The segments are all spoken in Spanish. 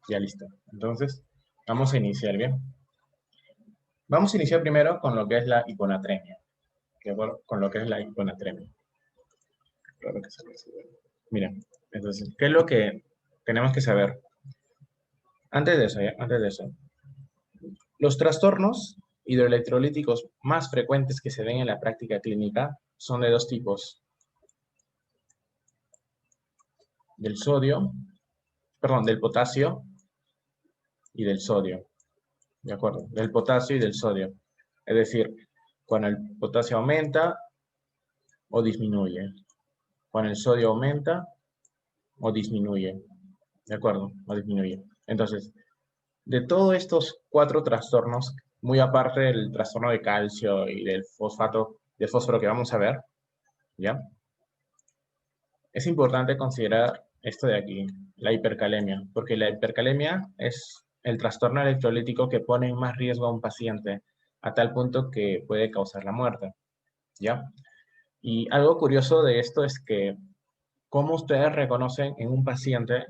Ya listo. Entonces, vamos a iniciar, ¿bien? Vamos a iniciar primero con lo que es la hiponatremia. ¿De acuerdo? Con lo que es la hiponatremia. Claro que sí. Miren, entonces, ¿qué es lo que tenemos que saber? Antes de eso, ¿ya? Antes de eso. Los trastornos hidroelectrolíticos más frecuentes que se ven en la práctica clínica son de dos tipos. Del sodio, perdón, del potasio y del sodio. ¿De acuerdo? Del potasio y del sodio. Es decir, cuando el potasio aumenta o disminuye. Cuando el sodio aumenta o disminuye. ¿De acuerdo? O disminuye. Entonces, de todos estos cuatro trastornos, muy aparte del trastorno de calcio y del fosfato, del fósforo que vamos a ver, ¿ya? Es importante considerar esto de aquí, la hipercalemia, porque la hipercalemia es el trastorno electrolítico que pone en más riesgo a un paciente, a tal punto que puede causar la muerte, ¿ya? Y algo curioso de esto es que, ¿cómo ustedes reconocen en un paciente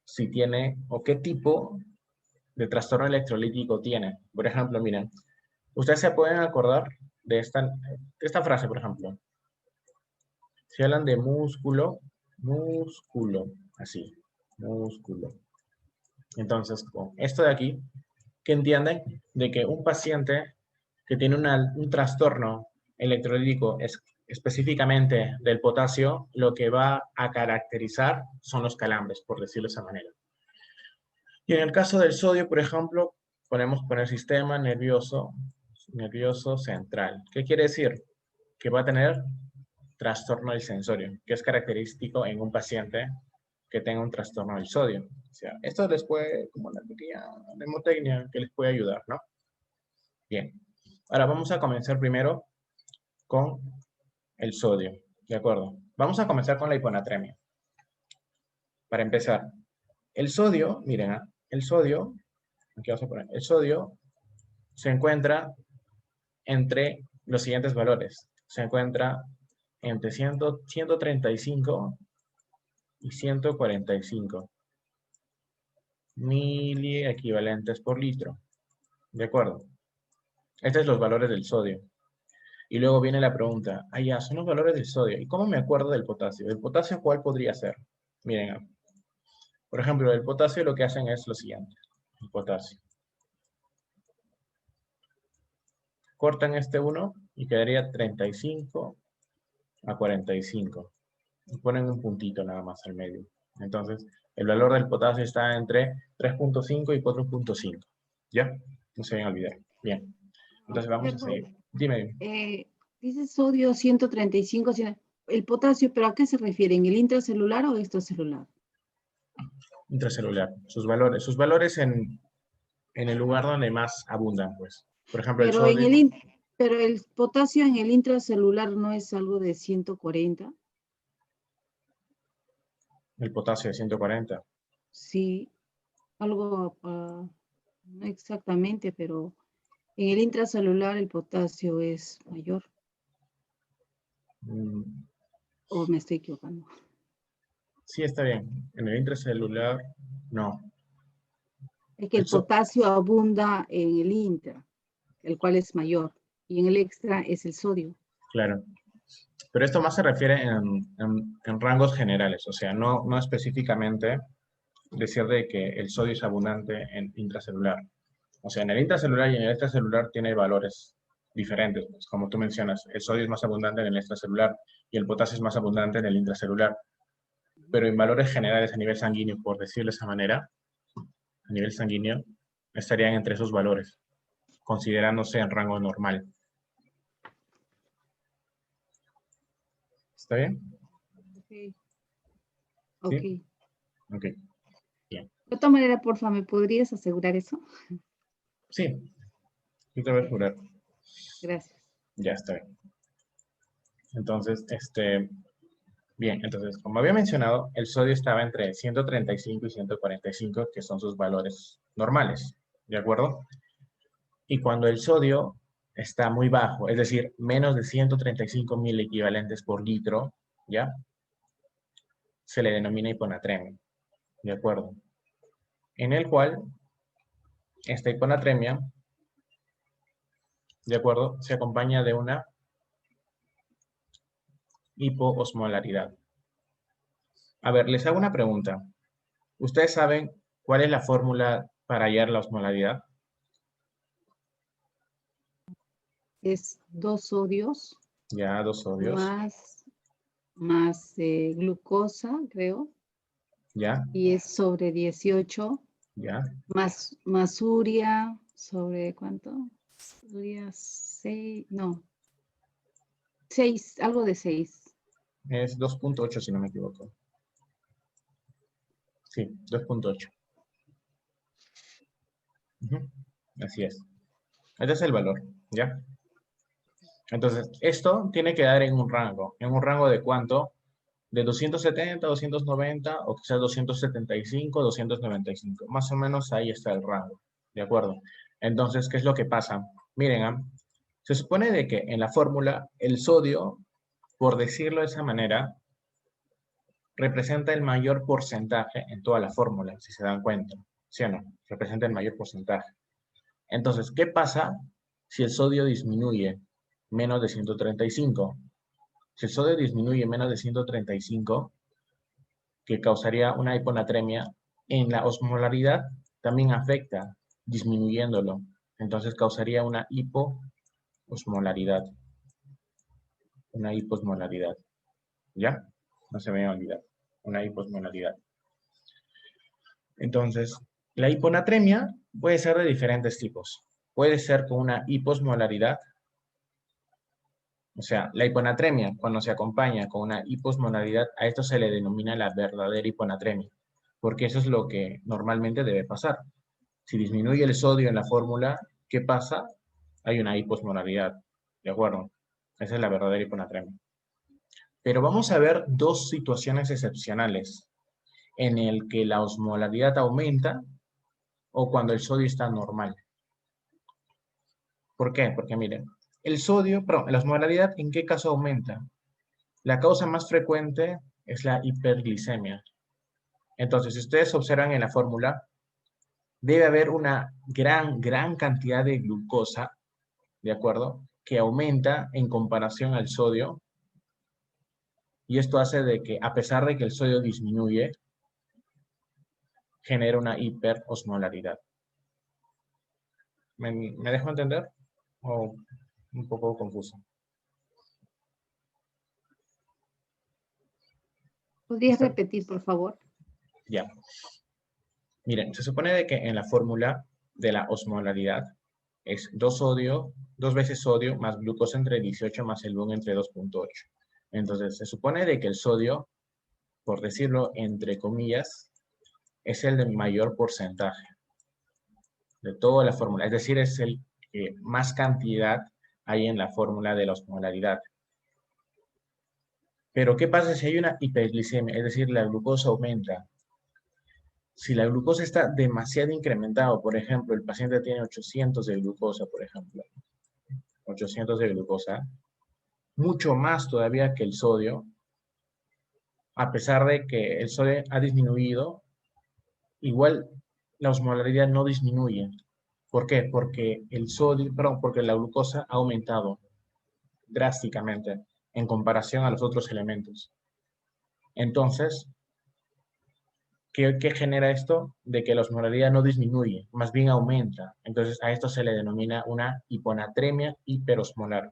si tiene o qué tipo de trastorno electrolítico tiene? Por ejemplo, miren, ustedes se pueden acordar de esta frase, por ejemplo. Si hablan de músculo, así, músculo. Entonces, con esto de aquí, ¿qué entienden? De que un paciente que tiene un trastorno electrolítico específicamente del potasio, lo que va a caracterizar son los calambres, por decirlo de esa manera. Y en el caso del sodio, por ejemplo, podemos poner sistema nervioso central. ¿Qué quiere decir? Que va a tener trastorno del sensorio, que es característico en un paciente que tenga un trastorno del sodio. O sea, esto les puede, como la pequeña mnemotecnia que les puede ayudar, ¿no? Bien. Ahora vamos a comenzar primero con el sodio, ¿de acuerdo? Vamos a comenzar con la hiponatremia. Para empezar, el sodio, miren, el sodio, aquí vamos a poner, el sodio se encuentra entre los siguientes valores. Se encuentra entre 135 y 145 miliequivalentes por litro. ¿De acuerdo? Estos son los valores del sodio. Y luego viene la pregunta, ya, son los valores del sodio. ¿Y cómo me acuerdo del potasio? ¿Del potasio cuál podría ser? Miren, por ejemplo, el potasio lo que hacen es lo siguiente. El potasio. Cortan este 1 y quedaría 35 a 45. Y ponen un puntito nada más al medio. Entonces, el valor del potasio está entre 3.5 y 4.5. ¿Ya? No se vayan a olvidar. Bien. Entonces vamos a Perdón, seguir. Dime. dice sodio 135, el potasio, ¿pero a qué se refiere? ¿En el intracelular o extracelular? Intracelular. Sus valores en el lugar donde más abundan, pues. Por ejemplo, el Pero sodio, pero el potasio en el intracelular no es algo de 140. el potasio de 140. Sí, algo, no exactamente, pero en el intracelular el potasio es mayor, Mm, o me estoy equivocando. sí, está bien. En el intracelular, no. Es que el Eso, potasio abunda en el intra, el cual es mayor, y en el extra es el sodio. claro. Pero esto más se refiere en rangos generales, o sea, no específicamente decir de que el sodio es abundante en intracelular. O sea, en el intracelular y en el extracelular tiene valores diferentes. Pues, como tú mencionas, el sodio es más abundante en el extracelular y el potasio es más abundante en el intracelular. Pero en valores generales a nivel sanguíneo, por decirlo de esa manera, a nivel sanguíneo, estarían entre esos valores, considerándose en rango normal. ¿Está bien? Ok, ok. ¿Sí? Ok, bien. De otra manera, porfa, ¿me podrías asegurar eso? Sí, yo te voy a jurar. Gracias. Ya está bien. Entonces, bien, entonces, como había mencionado, el sodio estaba entre 135 y 145, que son sus valores normales, ¿de acuerdo? Y cuando el sodio está muy bajo, es decir, menos de 135 mil equivalentes por litro, ¿ya? Se le denomina hiponatremia, ¿de acuerdo? en el cual esta hiponatremia, ¿de acuerdo?, se acompaña de una hipoosmolaridad. A ver, les hago una pregunta. ¿Ustedes saben cuál es la fórmula para hallar la osmolaridad? Es 2 sodios Ya, 2 sodios. más glucosa, creo. Ya, Y es sobre 18. ya. Más urea, sobre ¿cuánto? Urea 6, no. 6, algo de 6. Es 2.8 si no me equivoco. Sí, 2.8. Así es. Este es el valor, ¿ya? Entonces, esto tiene que dar en un rango. ¿En un rango de cuánto? De 270, 290 o quizás 275, 295. Más o menos ahí está el rango, ¿de acuerdo? Entonces, ¿qué es lo que pasa? Miren, se supone de que en la fórmula el sodio, por decirlo de esa manera, representa el mayor porcentaje en toda la fórmula, si se dan cuenta, ¿sí o no? Representa el mayor porcentaje. Entonces, ¿qué pasa si el sodio disminuye menos de 135? Si el sodio disminuye menos de 135, que causaría una hiponatremia, en la osmolaridad también afecta, disminuyéndolo. Entonces causaría una hipoosmolaridad. Una hiposmolaridad. ¿Ya? No se me va a olvidar. Una hiposmolaridad. Entonces, la hiponatremia puede ser de diferentes tipos. Puede ser con una hiposmolaridad. O sea, la hiponatremia, cuando se acompaña con una hiposmolaridad, a esto se le denomina la verdadera hiponatremia, porque eso es lo que normalmente debe pasar. Si disminuye el sodio en la fórmula, ¿qué pasa? Hay una hiposmolaridad, ¿de acuerdo? Esa es la verdadera hiponatremia. Pero vamos a ver dos situaciones excepcionales en el que la osmolaridad aumenta o cuando el sodio está normal. ¿Por qué? Porque miren, el sodio, perdón, la osmolaridad, ¿en qué caso aumenta? La causa más frecuente es la hiperglicemia. Entonces, si ustedes observan en la fórmula, debe haber una gran cantidad de glucosa, ¿de acuerdo?, que aumenta en comparación al sodio. Y esto hace de que, a pesar de que el sodio disminuye, genera una hiperosmolaridad. ¿Me dejo entender? ¿O un poco confuso? ¿Podrías repetir, por favor? Ya. Miren, se supone de que en la fórmula de la osmolaridad es 2 veces sodio más glucosa entre 18 más el boom entre 2.8. Entonces, se supone de que el sodio, por decirlo entre comillas, es el de mayor porcentaje de toda la fórmula. Es decir, es el que más cantidad hay en la fórmula de la osmolaridad. Pero, ¿qué pasa si hay una hiperglicemia? Es decir, la glucosa aumenta. Si la glucosa está demasiado incrementada, por ejemplo, el paciente tiene 800 de glucosa, por ejemplo, 800 de glucosa, mucho más todavía que el sodio, a pesar de que el sodio ha disminuido, igual la osmolaridad no disminuye. ¿Por qué? Porque el sodio, perdón, porque la glucosa ha aumentado drásticamente en comparación a los otros elementos. Entonces, ¿qué genera esto? De que la osmolaridad no disminuye, más bien aumenta. Entonces, a esto se le denomina una hiponatremia hiperosmolar.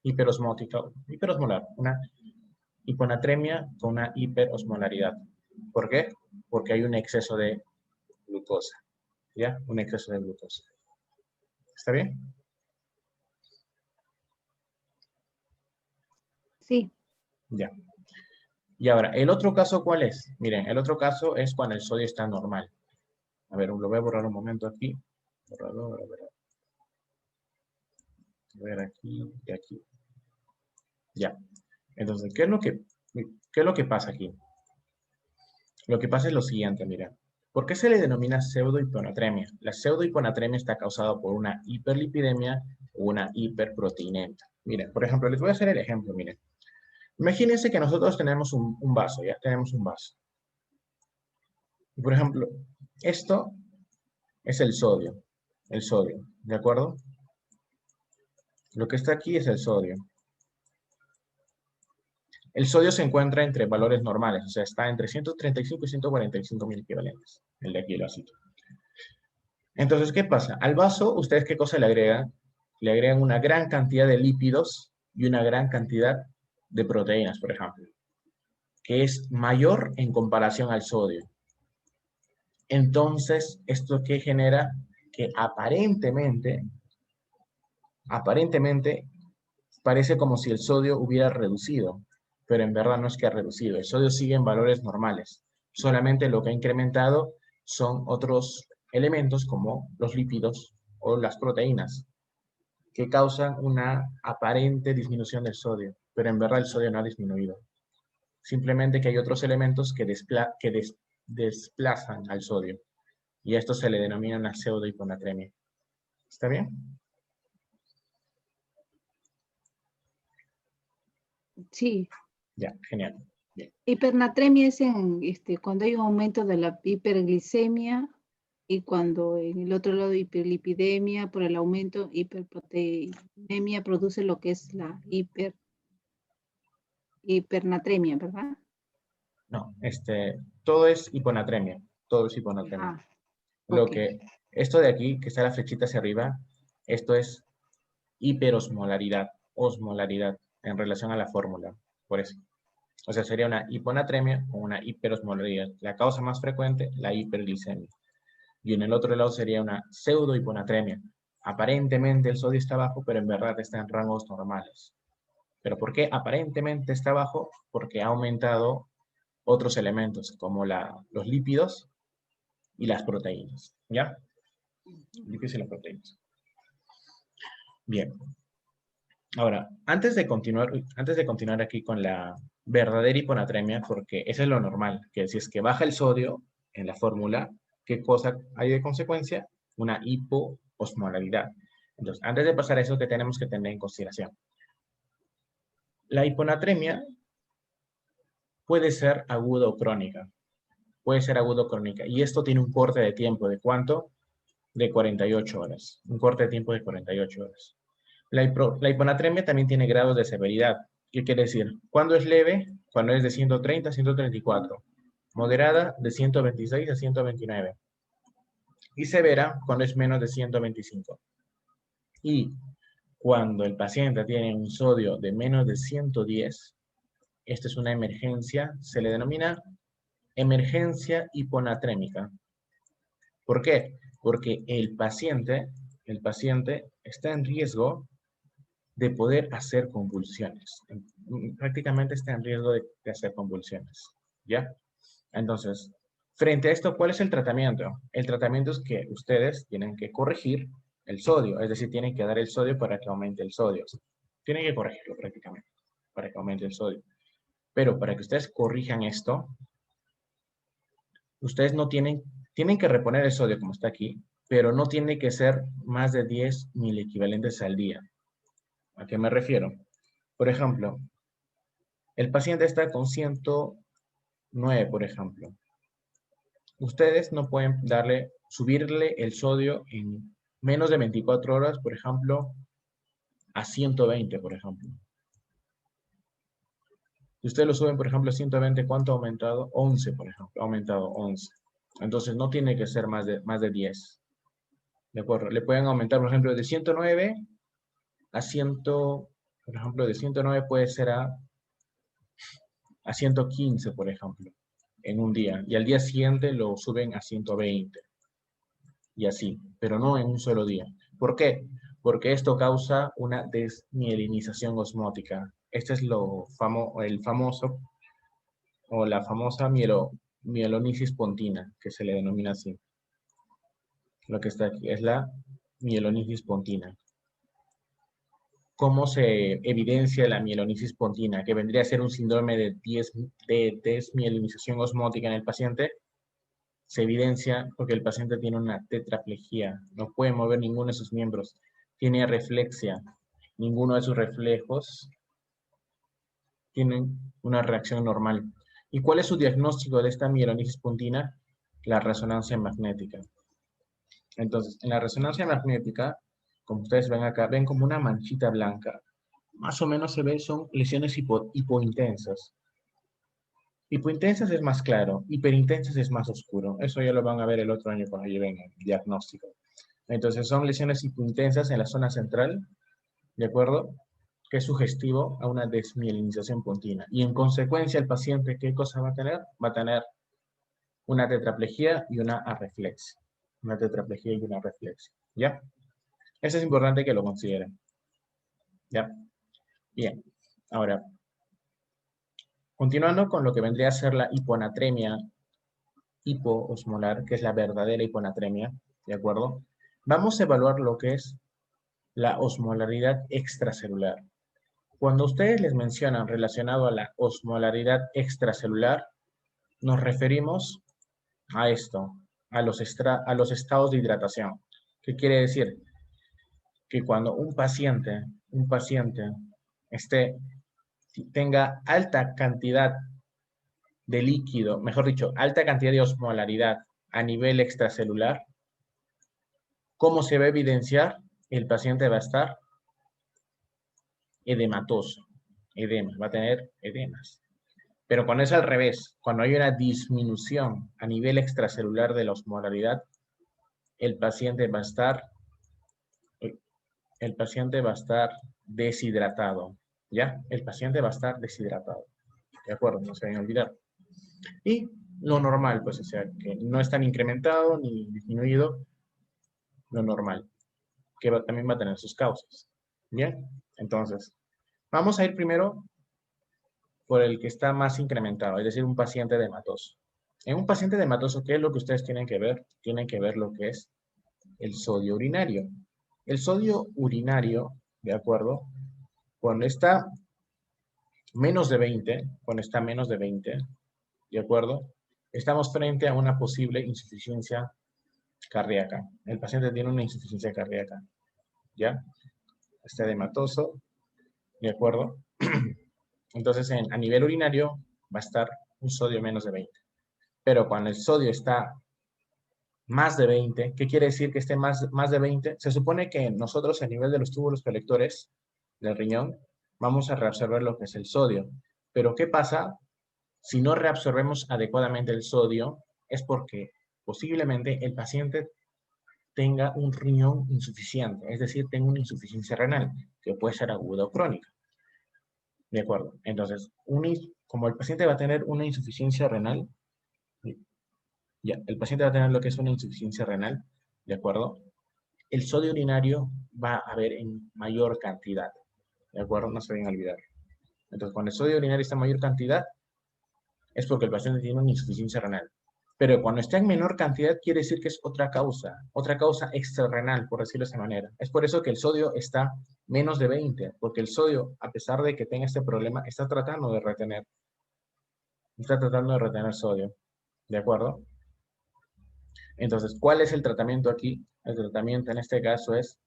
Hiperosmolar, una hiponatremia con una hiperosmolaridad. ¿Por qué? Porque hay un exceso de glucosa, ¿ya? Un exceso de glucosa. ¿Está bien? Sí. Ya. Y ahora, ¿el otro caso cuál es? Miren, el otro caso es cuando el sodio está normal. A ver, lo voy a borrar un momento aquí. Borrador, a ver aquí y aquí. Ya. Entonces, ¿qué es lo que pasa aquí? Lo que pasa es lo siguiente, mira. ¿Por qué se le denomina pseudohiponatremia? La pseudohiponatremia está causada por una hiperlipidemia o una hiperproteinemia. Miren, por ejemplo, les voy a hacer el ejemplo, miren. Imagínense que nosotros tenemos un vaso, ya tenemos un vaso. Por ejemplo, Esto es el sodio, ¿de acuerdo? Lo que está aquí es el sodio. El sodio se encuentra entre valores normales, o sea, está entre 135 y 145 mil equivalentes, el de aquí lo cito. Entonces, ¿qué pasa? Al vaso, ¿ustedes qué cosa le agregan? Le agregan una gran cantidad de lípidos y una gran cantidad de proteínas, por ejemplo, que es mayor en comparación al sodio. Entonces, ¿esto qué genera? Que aparentemente parece como si el sodio hubiera reducido, pero en verdad no es que ha reducido. El sodio sigue en valores normales. Solamente lo que ha incrementado son otros elementos como los lípidos o las proteínas, que causan una aparente disminución del sodio, pero en verdad el sodio no ha disminuido. Simplemente que hay otros elementos que desplazan al sodio, y esto se le denomina una pseudohiponatremia. ¿Está bien? Sí. Ya, genial. Bien. Hipernatremia es cuando hay un aumento de la hiperglicemia y cuando en el otro lado hiperlipidemia por el aumento, hiperproteinemia produce lo que es la hipernatremia, ¿verdad? No, todo es hiponatremia. Todo es hiponatremia. Ah, ok. Esto de aquí, que está la flechita hacia arriba, esto es hiperosmolaridad, osmolaridad, en relación a la fórmula. Por eso. O sea, sería una hiponatremia o una hiperosmolaridad. La causa más frecuente, la hiperglicemia. Y en el otro lado sería una pseudohiponatremia. Aparentemente el sodio está bajo, pero en verdad está en rangos normales. ¿Pero por qué aparentemente está bajo? Porque ha aumentado otros elementos, como los lípidos y las proteínas. ¿Ya? Lípidos y las proteínas. Bien. Ahora, antes de continuar aquí con la verdadera hiponatremia, porque eso es lo normal, que si es que baja el sodio en la fórmula, ¿qué cosa hay de consecuencia? Una hipoosmolaridad. Entonces, antes de pasar a eso, ¿qué tenemos que tener en consideración? La hiponatremia puede ser aguda o crónica. Puede ser aguda o crónica. Y esto tiene un corte de tiempo. ¿De cuánto? De 48 horas. Un corte de tiempo de 48 horas. La hiponatremia también tiene grados de severidad. ¿Qué quiere decir? ¿Cuándo es leve? Cuando es de 130 a 134. Moderada, de 126 a 129. Y severa, cuando es menos de 125. Y cuando el paciente tiene un sodio de menos de 110, esta es una emergencia, se le denomina emergencia hiponatrémica. ¿Por qué? Porque el paciente está en riesgo de poder hacer convulsiones. Prácticamente está en riesgo de hacer convulsiones. ¿Ya? Entonces, frente a esto, ¿cuál es el tratamiento? El tratamiento es que ustedes tienen que corregir el sodio, es decir, tienen que dar el sodio para que aumente el sodio. Tienen que corregirlo prácticamente para que aumente el sodio. Pero para que ustedes corrijan esto, ustedes no tienen que reponer el sodio como está aquí, pero no tiene que ser más de 10 equivalentes al día. ¿A qué me refiero? Por ejemplo, el paciente está con 109, por ejemplo. Ustedes no pueden subirle el sodio en menos de 24 horas, por ejemplo, a 120, por ejemplo. Si ustedes lo suben, por ejemplo, a 120, ¿cuánto ha aumentado? 11, por ejemplo, ha aumentado 11. Entonces, no tiene que ser más de 10. ¿De acuerdo? Le pueden aumentar, por ejemplo, de 109 a 100, por ejemplo, de 109 puede ser a 115, por ejemplo, en un día. Y al día siguiente lo suben a 120. Y así, pero no en un solo día. ¿Por qué? Porque esto causa una desmielinización osmótica. Este es el famoso o la famosa mielonisis pontina, que se le denomina así. Lo que está aquí es la mielonisis pontina. ¿Cómo se evidencia la mielonisis pontina? Que vendría a ser un síndrome de desmielinización osmótica en el paciente. Se evidencia porque el paciente tiene una tetraplegia, no puede mover ninguno de sus miembros, tiene reflexia, ninguno de sus reflejos tienen una reacción normal. ¿Y cuál es su diagnóstico de esta mielonisis pontina? la resonancia magnética. Entonces, en la resonancia magnética, como ustedes ven acá, ven como una manchita blanca. Más o menos se ve, son lesiones hipointensas. Hipointensas es más claro, hiperintensas es más oscuro. Eso ya lo van a ver el otro año cuando lleven el diagnóstico. Entonces, son lesiones hipointensas en la zona central, ¿de acuerdo? Que es sugestivo a una desmielinización continua. Y en consecuencia, el paciente, ¿qué cosa va a tener? Va a tener una tetraplegia y una arreflexia. Una tetraplegia y una arreflexia. ¿Ya? Eso es importante que lo consideren. ¿Ya? Bien. Ahora, continuando con lo que vendría a ser la hiponatremia hipoosmolar, que es la verdadera hiponatremia, ¿de acuerdo? Vamos a evaluar lo que es la osmolaridad extracelular. Cuando ustedes les mencionan relacionado a la osmolaridad extracelular, nos referimos a esto, a los estados de hidratación. ¿Qué quiere decir? Que cuando un paciente tenga alta cantidad de líquido, mejor dicho, alta cantidad de osmolaridad a nivel extracelular, ¿cómo se va a evidenciar? El paciente va a estar edematoso, edema, va a tener edemas. Pero cuando es al revés, cuando hay una disminución a nivel extracelular de la osmolaridad, el paciente va a estar deshidratado, ¿ya? El paciente va a estar deshidratado, ¿de acuerdo? No se deben olvidar. Y lo normal, pues, o sea, que no es tan incrementado ni disminuido, lo normal, que también va a tener sus causas, ¿bien? Entonces, vamos a ir primero por el que está más incrementado, es decir, un paciente edematoso. En un paciente edematoso, ¿qué es lo que ustedes tienen que ver? Tienen que ver lo que es el sodio urinario. El sodio urinario, ¿de acuerdo? Cuando está menos de 20, ¿de acuerdo? Estamos frente a una posible insuficiencia cardíaca. El paciente tiene una insuficiencia cardíaca, ¿ya? Está edematoso, ¿de acuerdo? Entonces, a nivel urinario va a estar un sodio menos de 20. Pero cuando el sodio está más de 20, ¿qué quiere decir que esté más de 20? Se supone que nosotros a nivel de los túbulos colectores del riñón vamos a reabsorber lo que es el sodio. Pero ¿qué pasa si no reabsorbemos adecuadamente el sodio? Es porque posiblemente el paciente tenga un riñón insuficiente, es decir, tenga una insuficiencia renal, que puede ser aguda o crónica. ¿De acuerdo? Entonces, como el paciente va a tener una insuficiencia renal, ya, el paciente va a tener lo que es una insuficiencia renal, ¿de acuerdo? El sodio urinario va a haber en mayor cantidad, ¿de acuerdo? No se deben olvidar. Entonces, cuando el sodio urinario está en mayor cantidad, es porque el paciente tiene una insuficiencia renal. Pero cuando está en menor cantidad, quiere decir que es otra causa extrarrenal, por decirlo de esa manera. Es por eso que el sodio está menos de 20, porque el sodio, a pesar de que tenga este problema, está tratando de retener sodio, ¿de acuerdo? Entonces, ¿cuál es el tratamiento aquí? El tratamiento en este caso es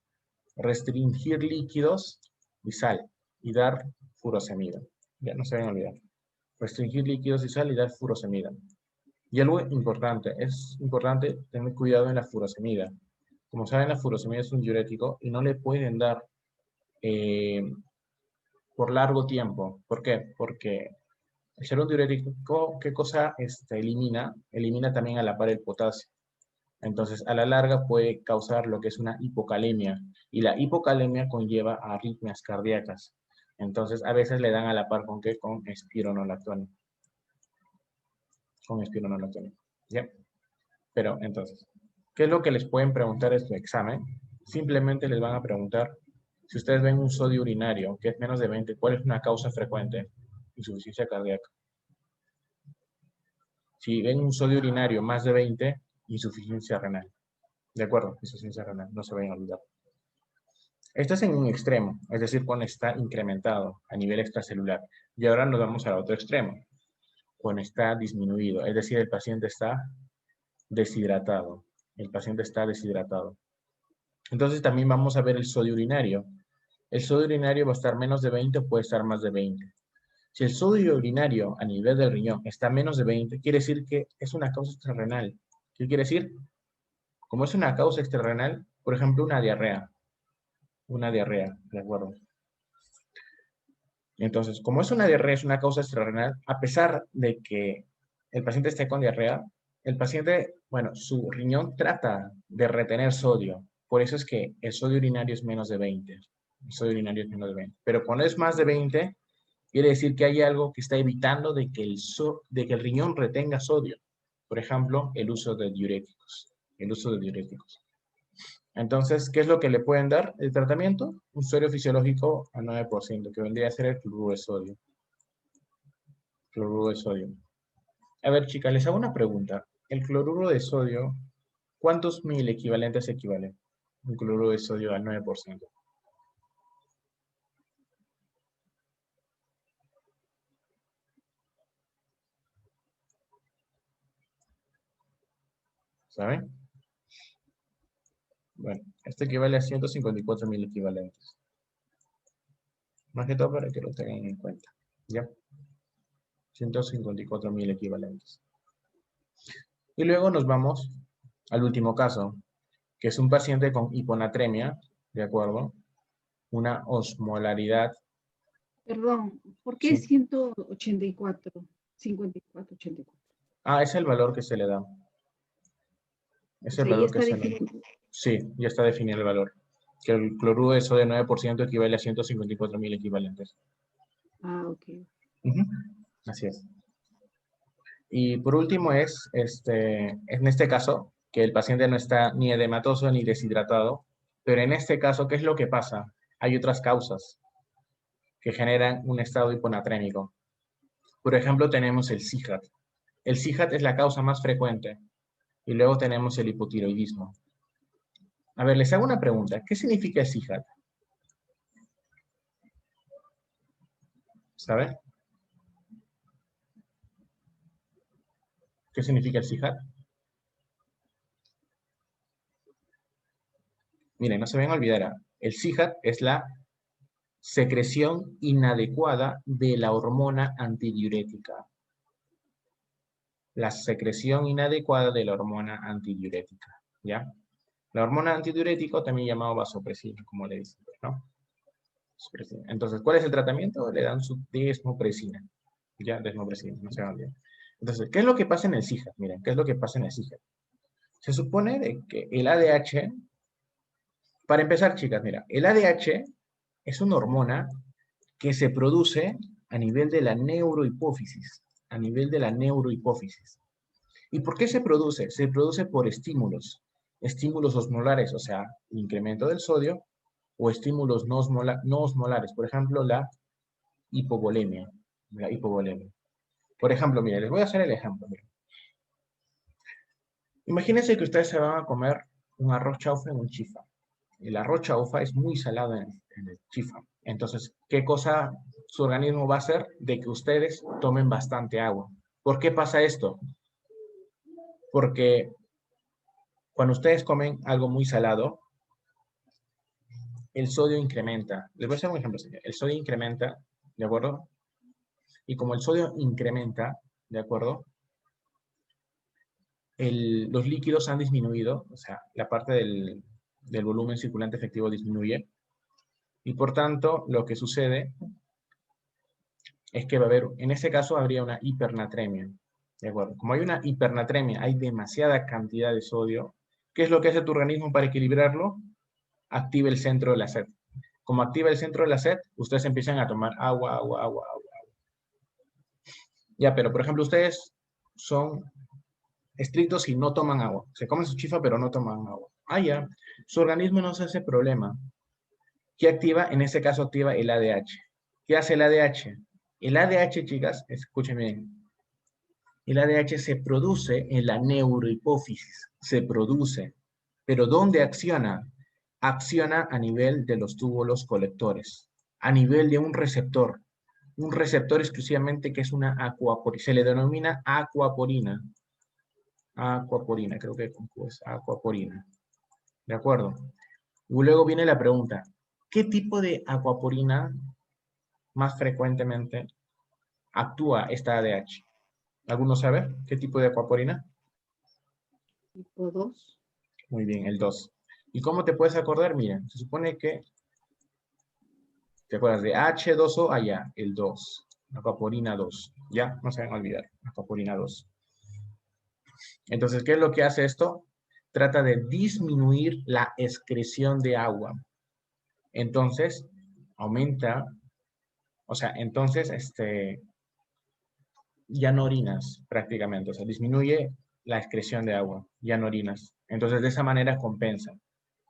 restringir líquidos y sal y dar furosemida. Ya no se deben olvidar. Restringir líquidos y sal y dar furosemida. Y algo importante, es importante tener cuidado en la furosemida. Como saben, la furosemida es un diurético y no le pueden dar por largo tiempo. ¿Por qué? Porque el ser un diurético, ¿qué cosa elimina? Elimina también a la par el potasio. Entonces, a la larga puede causar lo que es una hipocalemia. Y la hipocalemia conlleva a arritmias cardíacas. Entonces, a veces le dan a la par con ¿qué? Con espironolactona. ¿Ya? Pero, entonces, ¿qué es lo que les pueden preguntar en su examen? Simplemente les van a preguntar, si ustedes ven un sodio urinario que es menos de 20, ¿cuál es una causa frecuente? Insuficiencia cardíaca. Si ven un sodio urinario más de 20, insuficiencia renal. ¿De acuerdo? Insuficiencia renal, no se vayan a olvidar. Esto es en un extremo, es decir, cuando está incrementado a nivel extracelular. Y ahora nos vamos al otro extremo, cuando está disminuido, es decir, el paciente está deshidratado. El paciente está deshidratado. Entonces también vamos a ver el sodio urinario. El sodio urinario va a estar menos de 20 o puede estar más de 20. Si el sodio urinario a nivel del riñón está menos de 20, quiere decir que es una causa extrarrenal. ¿Qué quiere decir? Como es una causa extrarrenal, por ejemplo, una diarrea. Una diarrea, ¿de acuerdo? Entonces, como es una diarrea, es una causa extrarrenal, a pesar de que el paciente esté con diarrea, el paciente, bueno, su riñón trata de retener sodio. Por eso es que el sodio urinario es menos de 20. El sodio urinario es menos de 20. Pero cuando es más de 20, quiere decir que hay algo que está evitando de que el riñón retenga sodio. Por ejemplo, el uso de diuréticos. El uso de diuréticos. Entonces, ¿qué es lo que le pueden dar? El tratamiento, un sodio fisiológico al 9%, que vendría a ser el cloruro de sodio. Cloruro de sodio. A ver, chicas, les hago una pregunta. El cloruro de sodio, ¿cuántos mil equivalentes equivale? Un cloruro de sodio al 9%. ¿Saben? Bueno, esto equivale a 154.000 equivalentes. Más que todo para que lo tengan en cuenta. ¿Ya? 154.000 equivalentes. Y luego nos vamos al último caso, que es un paciente con hiponatremia, ¿de acuerdo? Una osmolaridad. Perdón, ¿por qué Sí. 184, 54, 84? Ah, es el valor que se le da. O Es el sea, ya valor que está se le da. definido. Sí, ya está definido el valor. Que el cloruro de sodio de 9% equivale a 154.000 equivalentes. Ah, ok. Ujú. Así es. Y por último es, en este caso, que el paciente no está ni edematoso ni deshidratado, pero en este caso, ¿qué es lo que pasa? Hay otras causas que generan un estado hiponatrémico. Por ejemplo, tenemos el SIHAT. El SIHAT es la causa más frecuente. Y luego tenemos el hipotiroidismo. A ver, les hago una pregunta. ¿Qué significa el SIHAT? ¿Sabe? ¿Qué significa el SIHAT? Miren, no se vayan a olvidar. El SIHAT es la secreción inadecuada de la hormona antidiurética. La secreción inadecuada de la hormona antidiurética. ¿Ya? La hormona antidiurético, también llamado vasopresina, como le dicen, ¿no? Entonces, ¿cuál es el tratamiento? Le dan su desmopresina. Ya, desmopresina, no se van a olvidar. Entonces, ¿qué es lo que pasa en el SIHAT? Miren, ¿qué es lo que pasa en el SIHAT? Se supone de que el ADH, para empezar, chicas, mira, el ADH es una hormona que se produce a nivel de la neurohipófisis, a nivel de la neurohipófisis. ¿Y por qué se produce? Se produce por estímulos osmolares, o sea, el incremento del sodio, o estímulos no osmolares, por ejemplo, la hipovolemia. La hipovolemia. Por ejemplo, mire, les voy a hacer el ejemplo. Miren. Imagínense que ustedes se van a comer un arroz chaufa en un chifa. El arroz chaufa es muy salado en el chifa. Entonces, ¿qué cosa su organismo va a hacer? De que ustedes tomen bastante agua. ¿Por qué pasa esto? Porque cuando ustedes comen algo muy salado, el sodio incrementa. Les voy a hacer un ejemplo. El sodio incrementa, ¿de acuerdo? Y como el sodio incrementa, ¿de acuerdo? Los líquidos han disminuido, o sea, la parte del volumen circulante efectivo disminuye. Y por tanto, lo que sucede es que va a haber, en este caso, habría una hipernatremia. ¿De acuerdo? Como hay una hipernatremia, hay demasiada cantidad de sodio. ¿Qué es lo que hace tu organismo para equilibrarlo? Activa el centro de la sed. Como activa el centro de la sed, ustedes empiezan a tomar agua, agua, agua, agua. Ya, pero por ejemplo, ustedes son estrictos y no toman agua. Se comen su chifa, pero no toman agua. Ah, ya. Su organismo no se hace problema. ¿Qué activa? En este caso activa el ADH. ¿Qué hace el ADH? El ADH, chicas, escuchen bien. El ADH se produce en la neurohipófisis. Se produce. ¿Pero dónde acciona? Acciona a nivel de los túbulos colectores. A nivel de un receptor. Un receptor exclusivamente que es una aquaporina. Se le denomina aquaporina. Aquaporina, creo que es aquaporina. ¿De acuerdo? Y luego viene la pregunta, ¿qué tipo de aquaporina más frecuentemente actúa esta ADH? ¿Alguno sabe qué tipo de aquaporina? Tipo 2. Muy bien, el 2. ¿Y cómo te puedes acordar? Mira, se supone que te acuerdas de H2O allá, el 2. Acuaporina 2. Ya, no se van a olvidar. Acuaporina 2. Entonces, ¿qué es lo que hace esto? Trata de disminuir la excreción de agua. Entonces, aumenta, o sea, entonces, ya no orinas prácticamente, o sea, disminuye la excreción de agua, ya no orinas. Entonces, de esa manera compensa.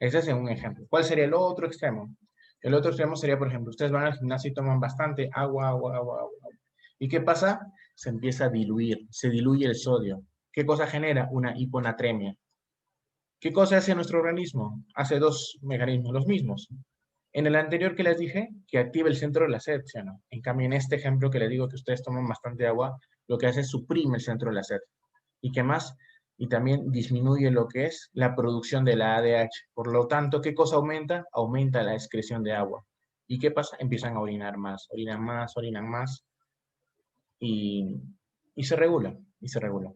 Ese es un ejemplo. ¿Cuál sería el otro extremo? El otro extremo sería, por ejemplo, ustedes van al gimnasio y toman bastante agua, agua, agua, agua. ¿Y qué pasa? Se empieza a diluir, se diluye el sodio. ¿Qué cosa genera? Una hiponatremia. ¿Qué cosa hace nuestro organismo? Hace dos mecanismos, los mismos. En el anterior que les dije, que activa el centro de la sed, ¿sí o no? En cambio, en este ejemplo que les digo que ustedes toman bastante agua, lo que hace es suprime el centro de la sed. ¿Y qué más? Y también disminuye lo que es la producción de la ADH. Por lo tanto, ¿qué cosa aumenta? Aumenta la excreción de agua. ¿Y qué pasa? Empiezan a orinar más, orinan más y, y se regula, y se regula.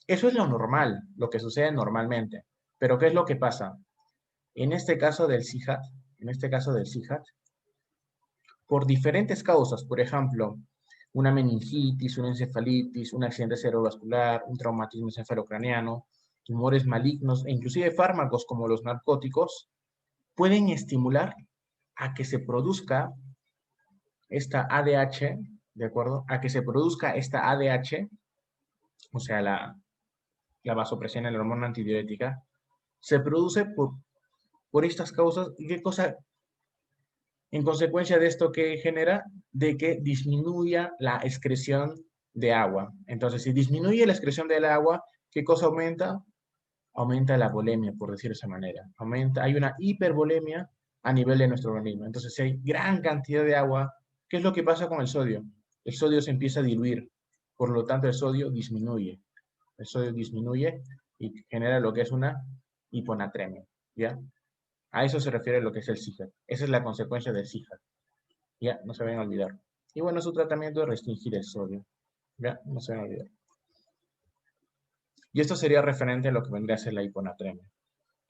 Eso es lo normal, lo que sucede normalmente. Pero ¿qué es lo que pasa? En este caso del CIJAT, por diferentes causas, por ejemplo, una meningitis, una encefalitis, un accidente cerebrovascular, un traumatismo encefalocraniano, tumores malignos e inclusive fármacos como los narcóticos, pueden estimular a que se produzca esta ADH, ¿de acuerdo? A que se produzca esta ADH, o sea, la vasopresina, la hormona antidiurética, se produce por estas causas. ¿Y qué cosa? En consecuencia de esto, ¿qué genera? De que disminuya la excreción de agua. Entonces, si disminuye la excreción del agua, ¿qué cosa aumenta? Aumenta la volemia, por decir de esa manera. Hay una hipervolemia a nivel de nuestro organismo. Entonces, si hay gran cantidad de agua, ¿qué es lo que pasa con el sodio? El sodio se empieza a diluir. Por lo tanto, el sodio disminuye. El sodio disminuye y genera lo que es una hiponatremia. ¿Ya? A eso se refiere lo que es el CIJAR. Esa es la consecuencia del CIJAR. Ya, no se vayan a olvidar. Y bueno, su tratamiento es restringir el sodio. Ya, no se vayan a olvidar. Y esto sería referente a lo que vendría a ser la hiponatremia.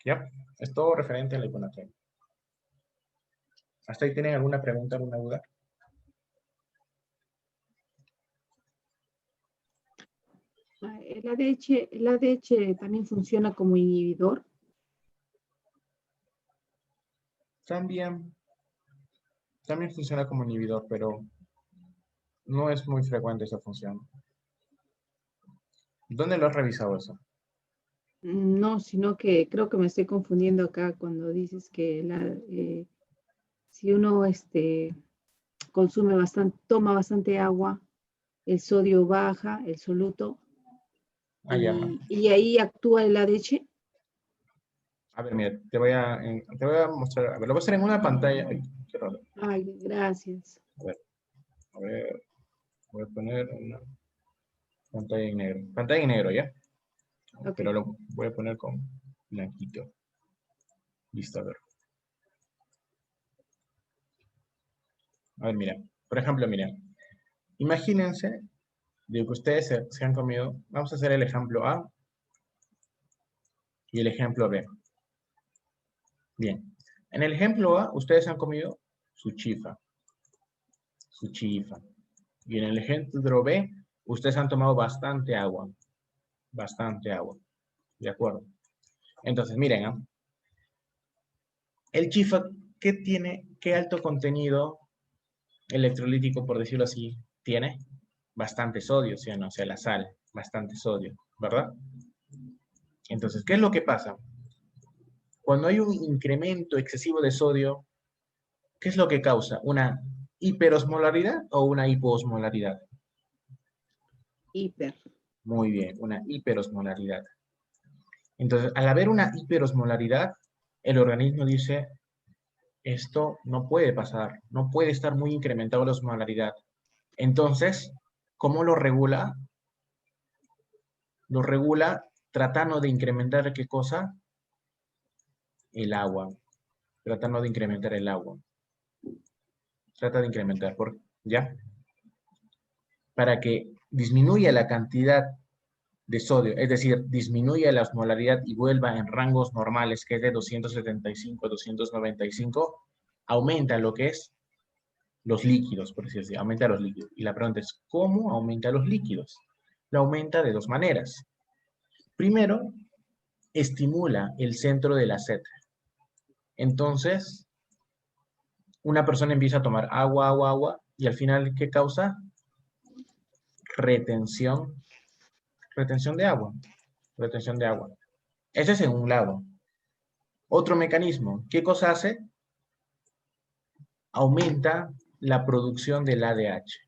¿Ya? Es todo referente a la hiponatremia. ¿Hasta ahí tienen alguna pregunta, alguna duda? El ADH también funciona como inhibidor. También funciona como inhibidor, pero no es muy frecuente esa función. ¿Dónde lo has revisado eso? No, sino que creo que me estoy confundiendo acá cuando dices que si uno consume bastante, toma bastante agua, el sodio baja, el soluto, Llama. y ahí actúa el ADH. A ver, mira, te voy a mostrar. A ver, lo voy a hacer en una pantalla. Ay, qué raro. Ay, gracias. A ver, voy a poner una pantalla en negro. Pantalla en negro, ¿ya? Ok. Pero lo voy a poner con blanquito. Listo, a ver. A ver, mira. Por ejemplo, mira. Imagínense de que ustedes se han comido. Vamos a hacer el ejemplo A y el ejemplo B. Bien. En el ejemplo A, ustedes han comido su chifa. Su chifa. Y en el ejemplo B, ustedes han tomado bastante agua. Bastante agua. ¿De acuerdo? Entonces, miren, ¿ah? El chifa, ¿qué tiene? ¿Qué alto contenido electrolítico, por decirlo así, tiene? Bastante sodio, ¿sí o no? O sea, la sal, bastante sodio, ¿verdad? Entonces, ¿qué es lo que pasa? Cuando hay un incremento excesivo de sodio, ¿qué es lo que causa? ¿Una hiperosmolaridad o una hipoosmolaridad? Hiper. Muy bien, una hiperosmolaridad. Entonces, al haber una hiperosmolaridad, el organismo dice, esto no puede pasar, no puede estar muy incrementado la osmolaridad. Entonces, ¿cómo lo regula? Lo regula tratando de incrementar ¿qué cosa? El agua. Tratando de incrementar el agua. Trata de incrementar, ¿ya? Para que disminuya la cantidad de sodio, es decir, disminuye la osmolaridad y vuelva en rangos normales, que es de 275 a 295, aumenta lo que es los líquidos, por decirlo así, aumenta los líquidos. Y la pregunta es, ¿cómo aumenta los líquidos? Lo aumenta de dos maneras. Primero, estimula el centro de la sed. Entonces, una persona empieza a tomar agua, agua, agua, y al final, ¿qué causa? Retención de agua. Retención de agua. Ese es en un lado. Otro mecanismo, ¿qué cosa hace? Aumenta la producción del ADH.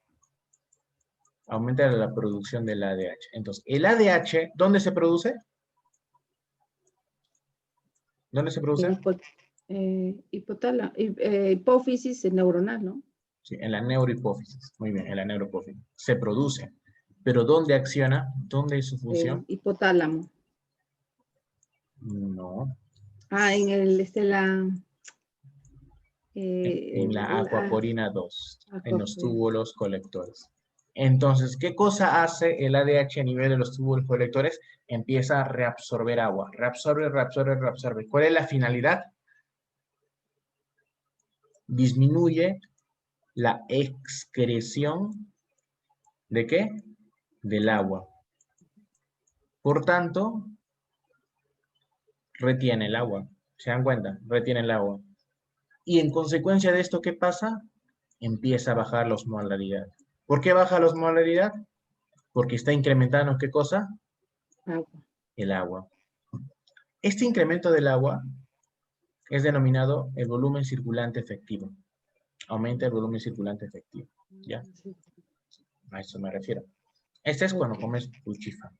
Aumenta la producción del ADH. Entonces, el ADH, ¿dónde se produce? ¿Dónde se produce? Hipófisis neuronal, ¿no? Sí, en la neurohipófisis. Muy bien, en la neurohipófisis. Se produce. Pero ¿dónde acciona? ¿Dónde es su función? Hipotálamo. No. En el, En la acuaporina 2, en los acuaporina. túbulos colectores. Entonces, ¿qué cosa hace el ADH a nivel de los túbulos colectores? Empieza a reabsorber agua. Reabsorbe, reabsorbe, reabsorbe. ¿Cuál es la finalidad? Disminuye la excreción ¿de qué? Del agua. Por tanto, retiene el agua. ¿Se dan cuenta? Retiene el agua. Y en consecuencia de esto, ¿qué pasa? Empieza a bajar la osmolaridad. ¿Por qué baja la osmolaridad? Porque está incrementando, ¿qué cosa? Agua. El agua. Este incremento del agua es denominado el volumen circulante efectivo. Aumenta el volumen circulante efectivo. ¿Ya? A eso me refiero. Este es cuando comes tu chifa.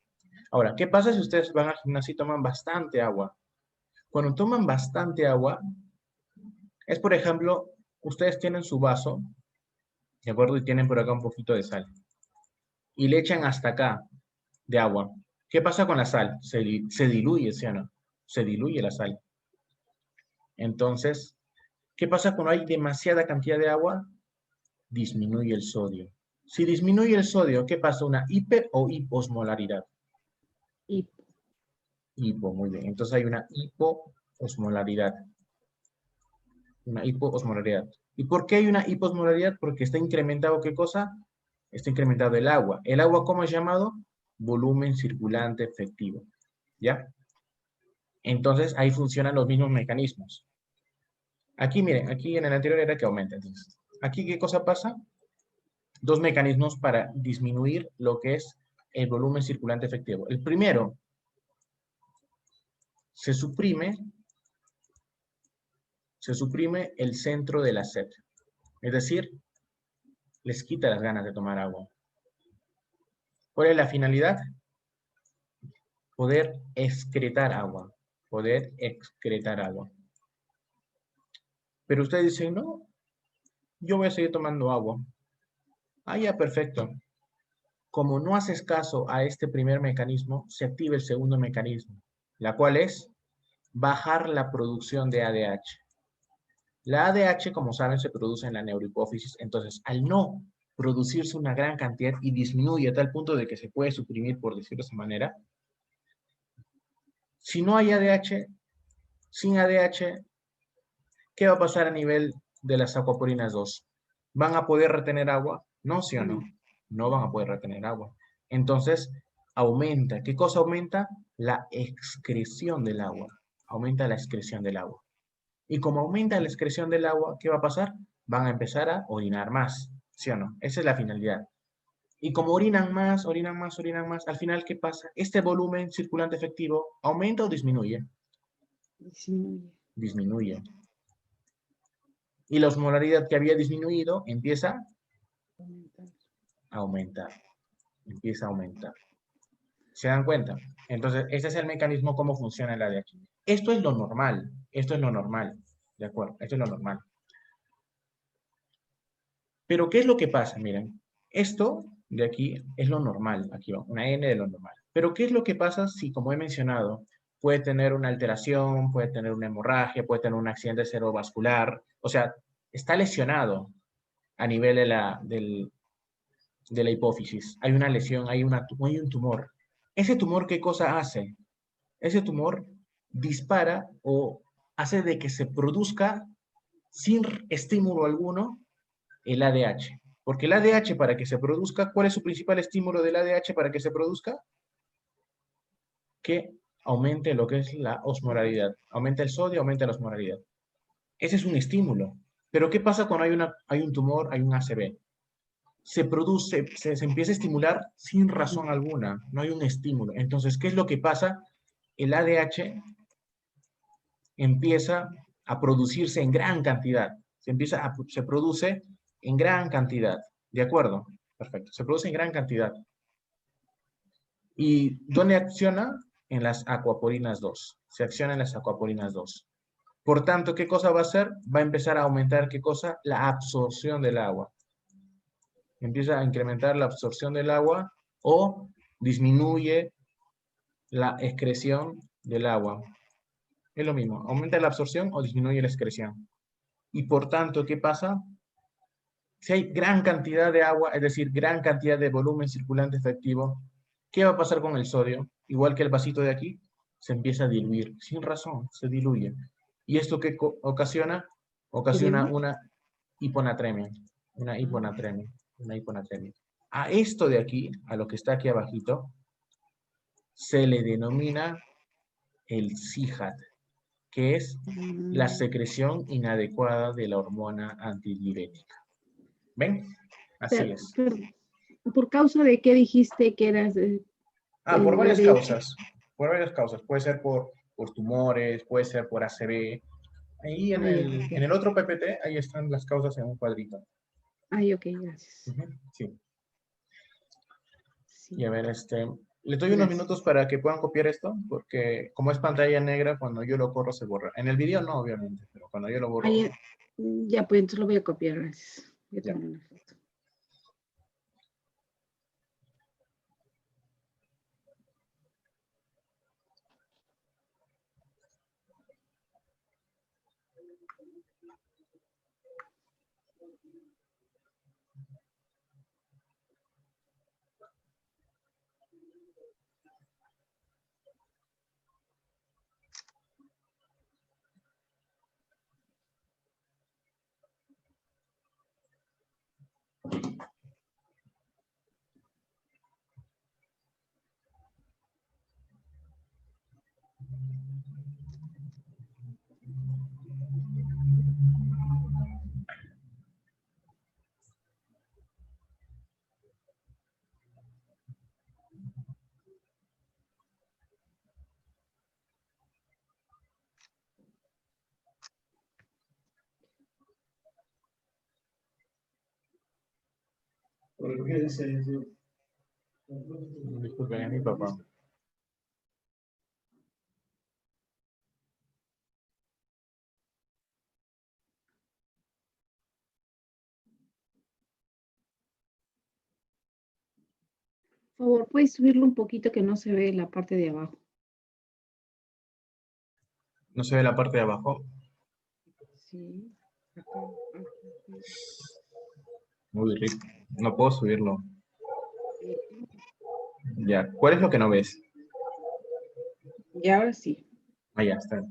Ahora, ¿qué pasa si ustedes van al gimnasio y toman bastante agua? Cuando toman bastante agua, es por ejemplo, ustedes tienen su vaso, ¿de acuerdo? Y tienen por acá un poquito de sal. Y le echan hasta acá de agua. ¿Qué pasa con la sal? Se diluye, ¿sí o no? Se diluye la sal. Entonces, ¿qué pasa cuando hay demasiada cantidad de agua? Disminuye el sodio. Si disminuye el sodio, ¿qué pasa? ¿Una hiper o hiposmolaridad? Hipo, muy bien. Entonces hay una hipoosmolaridad. Una hipoosmolaridad. ¿Y por qué hay una hiposmolaridad? Porque está incrementado, ¿qué cosa? Está incrementado el agua. ¿El agua cómo es llamado? Volumen circulante efectivo. ¿Ya? Entonces ahí funcionan los mismos mecanismos. Aquí, miren, aquí en el anterior era que aumenta. Entonces, aquí, ¿qué cosa pasa? Dos mecanismos para disminuir lo que es el volumen circulante efectivo. El primero, se suprime el centro de la sed. Es decir, les quita las ganas de tomar agua. ¿Cuál es la finalidad? Poder excretar agua. Poder excretar agua. Pero ustedes dicen, no, yo voy a seguir tomando agua. Ah, ya, perfecto. Como no haces caso a este primer mecanismo, se activa el segundo mecanismo, la cual es bajar la producción de ADH. La ADH, como saben, se produce en la neurohipófisis. Entonces, al no producirse una gran cantidad y disminuye a tal punto de que se puede suprimir, por decirlo de esa manera, si no hay ADH, sin ADH, ¿qué va a pasar a nivel de las acuaporinas 2? ¿Van a poder retener agua? No, ¿sí o no? No van a poder retener agua. Entonces, aumenta. ¿Qué cosa aumenta? La excreción del agua. Aumenta la excreción del agua. Y como aumenta la excreción del agua, ¿qué va a pasar? Van a empezar a orinar más, ¿sí o no? Esa es la finalidad. Y como orinan más, orinan más, orinan más, al final, ¿qué pasa? ¿Este volumen circulante efectivo aumenta o disminuye? Disminuye. Disminuye. Y la osmolaridad que había disminuido empieza a aumentar. Empieza a aumentar. ¿Se dan cuenta? Entonces, ese es el mecanismo, cómo funciona el ADH. Esto es lo normal. Esto es lo normal. ¿De acuerdo? Esto es lo normal. Pero, ¿qué es lo que pasa? Miren, esto de aquí es lo normal. Aquí va, una N de lo normal. Pero, ¿qué es lo que pasa si, como he mencionado, puede tener una alteración, puede tener una hemorragia, puede tener un accidente cerebrovascular? O sea, está lesionado a nivel de la hipófisis. Hay una lesión, hay un tumor. ¿Ese tumor qué cosa hace? Ese tumor dispara o hace de que se produzca sin estímulo alguno el ADH. Porque el ADH para que se produzca, ¿cuál es su principal estímulo del ADH para que se produzca? Que aumente lo que es la osmolaridad. Aumenta el sodio, aumenta la osmolaridad. Ese es un estímulo. Pero ¿qué pasa cuando hay un tumor, hay un ACV? Se produce, se empieza a estimular sin razón alguna, no hay un estímulo. Entonces, ¿qué es lo que pasa? El ADH empieza a producirse en gran cantidad. Se produce en gran cantidad. ¿De acuerdo? Perfecto. Se produce en gran cantidad. ¿Y dónde acciona? En las acuaporinas 2. Se acciona en las acuaporinas 2. Por tanto, ¿qué cosa va a hacer? Va a empezar a aumentar, ¿qué cosa? La absorción del agua. Empieza a incrementar la absorción del agua o disminuye la excreción del agua. Es lo mismo, aumenta la absorción o disminuye la excreción. Y por tanto, ¿qué pasa? Si hay gran cantidad de agua, es decir, gran cantidad de volumen circulante efectivo, ¿qué va a pasar con el sodio? Igual que el vasito de aquí, se empieza a diluir, sin razón, se diluye. ¿Y esto qué ocasiona? Ocasiona ¿Edema? una hiponatremia, una hiponatremia, una hiponatremia. A esto de aquí, a lo que está aquí abajito, se le denomina el CIJAT, que es la secreción inadecuada de la hormona antidiurética. ¿Ven? Así es. Pero, ¿por causa de qué dijiste que eras Por el varias ADH? causas. Por varias causas. Puede ser por tumores, puede ser por ACV. Ahí Ah, ya. en el otro PPT, ahí están las causas en un cuadrito. Ay, ok, gracias. Sí. Y Sí, a ver, le doy unos gracias. minutos para que puedan copiar esto, porque como es pantalla negra, cuando yo lo corro se borra. En el video no, obviamente, pero cuando yo lo borro, Ah, ya, ya, pues entonces lo voy a copiar, gracias. Voy a ya. tomar una foto. Disculpen, es mi papá. Por favor, ¿puedes subirlo un poquito que no se ve la parte de abajo? No se ve la parte de abajo. Sí, acá, aquí. Muy rico. No puedo subirlo. Eh, Ya. ¿Cuál es lo que no ves? y ahora sí. Ah, ya está.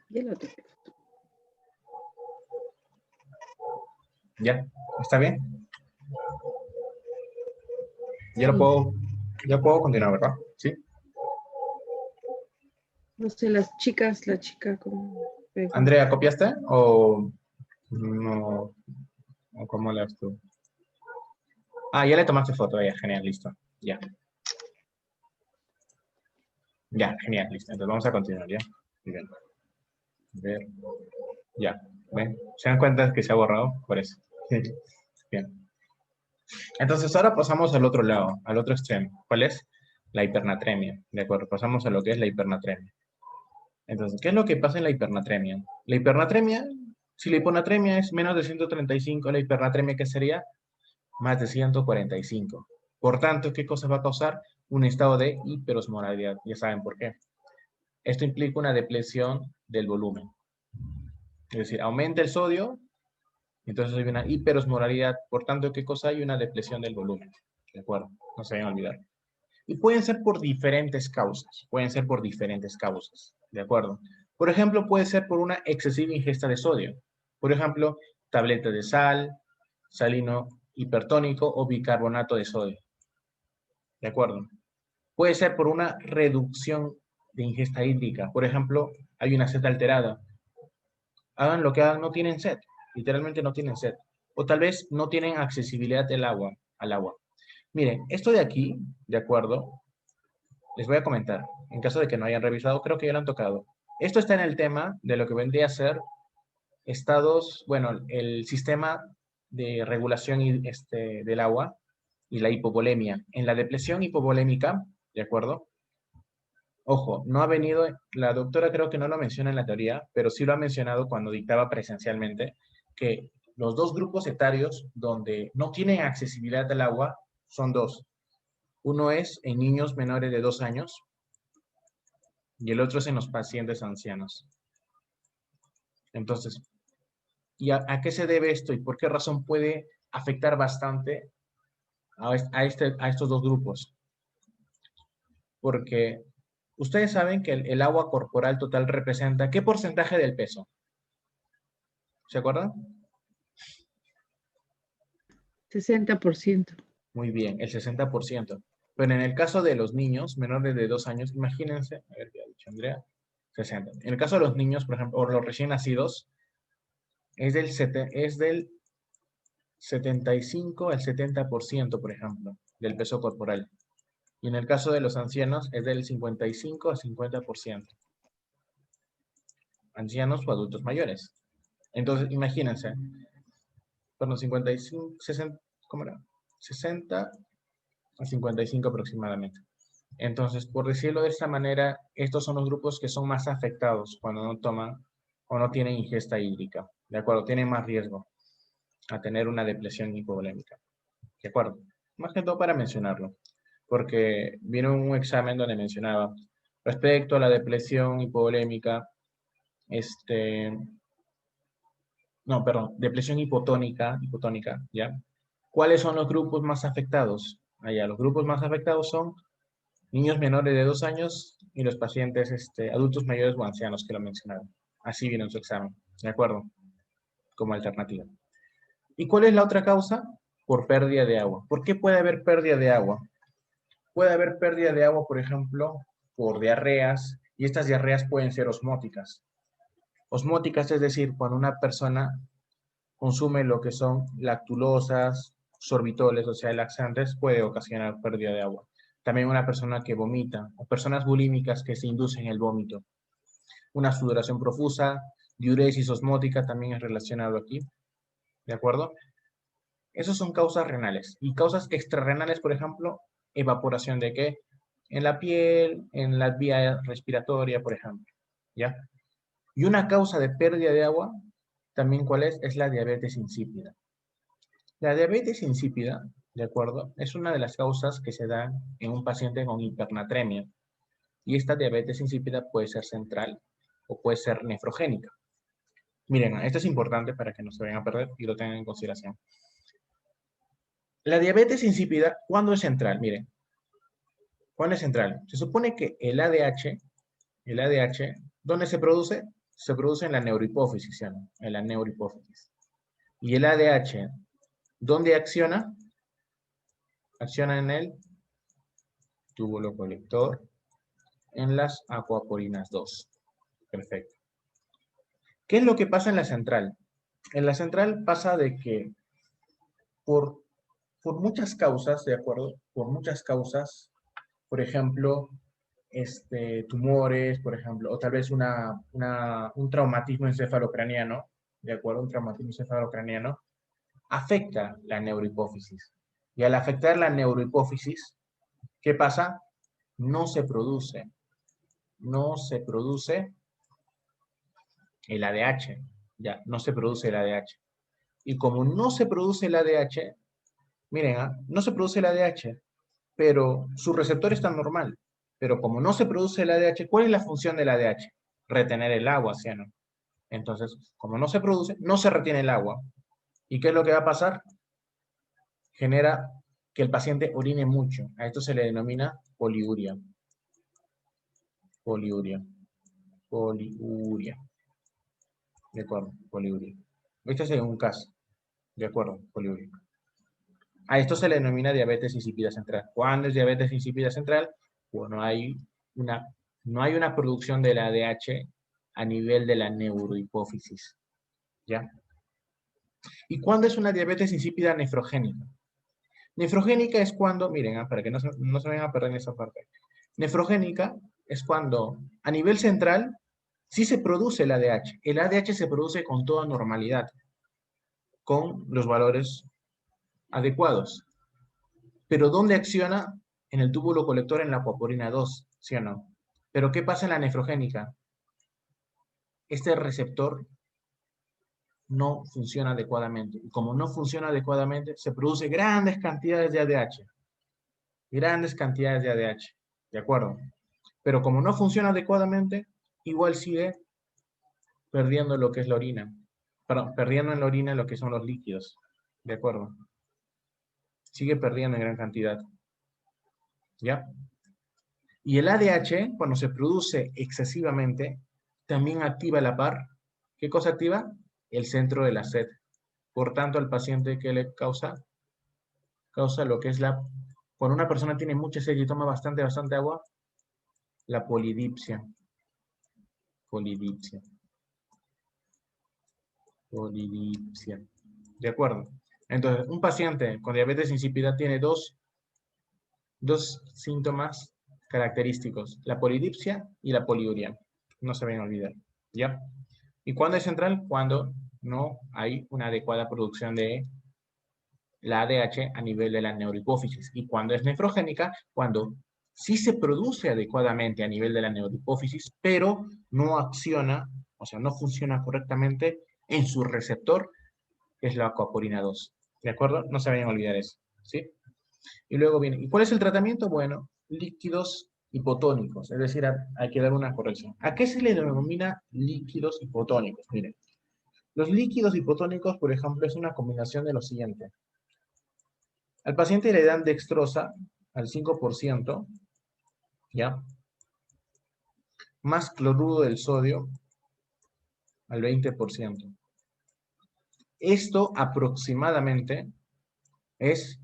Ya lo toqué. ¿Ya? ¿Está bien? Sí. Ya puedo continuar, ¿verdad? Sí. No sé, la chica como pegó. Andrea, ¿copiaste? ¿O no? ¿O cómo le das tú? Ah, ya le tomaste foto, ya, genial, listo. Ya. Ya, genial, listo. Entonces vamos a continuar, ¿ya? Muy bien. A ver. Ya. ¿Ven? ¿Se dan cuenta que se ha borrado? Por eso. Bien. Entonces ahora pasamos al otro lado, al otro extremo. ¿Cuál es? La hipernatremia. ¿De acuerdo? Pasamos a lo que es la hipernatremia. Entonces, ¿qué es lo que pasa en la hipernatremia? La hipernatremia, si la hiponatremia es menos de 135, la hipernatremia, ¿qué sería? Más de 145. Por tanto, ¿qué cosa va a causar? Un estado de hiperosmolaridad. Ya saben por qué. Esto implica una depleción del volumen. Es decir, aumenta el sodio, Entonces hay una hiperosmolaridad, por tanto, ¿qué cosa hay? Una depresión del volumen. ¿De acuerdo? No se vayan a olvidar. Y pueden ser por diferentes causas. Pueden ser por diferentes causas. ¿De acuerdo? Por ejemplo, puede ser por una excesiva ingesta de sodio. Por ejemplo, tableta de sal, salino hipertónico o bicarbonato de sodio. ¿De acuerdo? Puede ser por una reducción de ingesta hídrica. Por ejemplo, hay una sed alterada. Hagan lo que hagan, no tienen sed. Literalmente no tienen sed. O tal vez no tienen accesibilidad al agua. Miren, esto de aquí, ¿de acuerdo? Les voy a comentar. En caso de que no hayan revisado, creo que ya lo han tocado. Esto está en el tema de lo que vendría a ser estados, bueno, el sistema de regulación del agua y la hipovolemia. En la depresión hipovolémica, ¿de acuerdo? Ojo, no ha venido, la doctora creo que no lo menciona en la teoría, pero sí lo ha mencionado cuando dictaba presencialmente, que los dos grupos etarios donde no tienen accesibilidad al agua son dos. Uno es en niños menores de 2 años y el otro es en los pacientes ancianos. Entonces, ¿y a qué se debe esto y por qué razón puede afectar bastante a estos dos grupos? Porque ustedes saben que el agua corporal total representa ¿qué porcentaje del peso? ¿Se acuerdan? 60%. Muy bien, el 60%. Pero en el caso de los niños menores de 2 años, imagínense, a ver qué ha dicho Andrea, 60. En el caso de los niños, por ejemplo, o los recién nacidos, es del 75 al 70%, por ejemplo, del peso corporal. Y en el caso de los ancianos, es del 55 al 50%. Ancianos o adultos mayores. Entonces, imagínense, perdón, 55, 60, ¿cómo era? 60 a 55 aproximadamente. Entonces, por decirlo de esta manera, estos son los grupos que son más afectados cuando no toman o no tienen ingesta hídrica. ¿De acuerdo? Tienen más riesgo a tener una depresión hipovolémica. ¿De acuerdo? Más que todo para mencionarlo, porque vino un examen donde mencionaba respecto a la depresión hipovolémica, no, perdón, depresión hipotónica, ¿ya? ¿Cuáles son los grupos más afectados? Allá, los grupos más afectados son niños menores de 2 años y los pacientes adultos mayores o ancianos que lo mencionaron. Así viene en su examen, ¿de acuerdo? Como alternativa. ¿Y cuál es la otra causa? Por pérdida de agua. ¿Por qué puede haber pérdida de agua? Puede haber pérdida de agua, por ejemplo, por diarreas, y estas diarreas pueden ser osmóticas. Osmóticas es decir, cuando una persona consume lo que son lactulosas, sorbitoles, o sea, laxantes, puede ocasionar pérdida de agua. También una persona que vomita, o personas bulímicas que se inducen el vómito. Una sudoración profusa, diuresis osmótica también es relacionado aquí, ¿de acuerdo? Esas son causas renales. Y causas extrarrenales, por ejemplo, evaporación de qué? En la piel, en la vía respiratoria, por ejemplo, ¿ya? Y una causa de pérdida de agua, también ¿cuál es? Es la diabetes insípida. La diabetes insípida, ¿de acuerdo? Es una de las causas que se dan en un paciente con hipernatremia. Y esta diabetes insípida puede ser central o puede ser nefrogénica. Miren, esto es importante para que no se vayan a perder y lo tengan en consideración. La diabetes insípida, ¿cuándo es central? Miren, ¿cuándo es central? Se supone que el ADH, ¿dónde se produce? Se produce en la neurohipófisis, ¿sí? En la neurohipófisis. Y el ADH, ¿dónde acciona? Acciona en el túbulo colector, en las acuaporinas 2. Perfecto. ¿Qué es lo que pasa en la central? En la central pasa de que por, por muchas causas, ¿de acuerdo? Por muchas causas, por ejemplo, tumores, por ejemplo, o tal vez un traumatismo encefalocraniano, ¿de acuerdo? Un traumatismo encefalocraniano, afecta la neurohipófisis. Y al afectar la neurohipófisis, ¿qué pasa? No se produce el ADH, ya, no se produce el ADH. Y como no se produce el ADH, miren, no se produce el ADH, pero su receptor está normal. Pero como no se produce el ADH, ¿cuál es la función del ADH? Retener el agua, ¿sí o no? Entonces, como no se produce, no se retiene el agua. ¿Y qué es lo que va a pasar? Genera que el paciente orine mucho. A esto se le denomina poliuria. Poliuria. Poliuria. De acuerdo, poliuria. Este es un caso. De acuerdo, poliuria. A esto se le denomina diabetes insípida central. ¿Cuándo es diabetes insípida central? Bueno, no hay una producción del ADH a nivel de la neurohipófisis. ¿Ya? ¿Y cuándo es una diabetes insípida nefrogénica? Nefrogénica es cuando, miren, para que no se vayan a perder en esa parte. Nefrogénica es cuando a nivel central sí se produce el ADH. El ADH se produce con toda normalidad, con los valores adecuados. Pero ¿dónde acciona? En el túbulo colector en la acuaporina 2, ¿sí o no? Pero ¿qué pasa en la nefrogénica? Este receptor no funciona adecuadamente. Y como no funciona adecuadamente, se produce grandes cantidades de ADH. Grandes cantidades de ADH. ¿De acuerdo? Pero como no funciona adecuadamente, igual sigue perdiendo lo que es la orina. Perdón, perdiendo en la orina lo que son los líquidos. ¿De acuerdo? Sigue perdiendo en gran cantidad. ¿Ya? Y el ADH, cuando se produce excesivamente, también activa a la par. ¿Qué cosa activa? El centro de la sed. Por tanto, al paciente que le causa lo que es cuando una persona tiene mucha sed y toma bastante agua, la polidipsia. Polidipsia. Polidipsia. ¿De acuerdo? Entonces, un paciente con diabetes insípida tiene dos síntomas característicos, la polidipsia y la poliuria. No se vayan a olvidar, ¿ya? ¿Y cuándo es central? Cuando no hay una adecuada producción de la ADH a nivel de la neurohipófisis. ¿Y cuándo es nefrogénica? Cuando sí se produce adecuadamente a nivel de la neurohipófisis, pero no acciona, o sea, no funciona correctamente en su receptor, que es la acuaporina 2. ¿De acuerdo? No se vayan a olvidar eso, ¿sí? Y luego viene, ¿y cuál es el tratamiento? Bueno, líquidos hipotónicos, es decir, hay que dar una corrección. ¿A qué se le denomina líquidos hipotónicos? Miren, los líquidos hipotónicos, por ejemplo, es una combinación de lo siguiente. Al paciente le dan dextrosa al 5%, ¿ya? Más cloruro del sodio al 20%. Esto aproximadamente es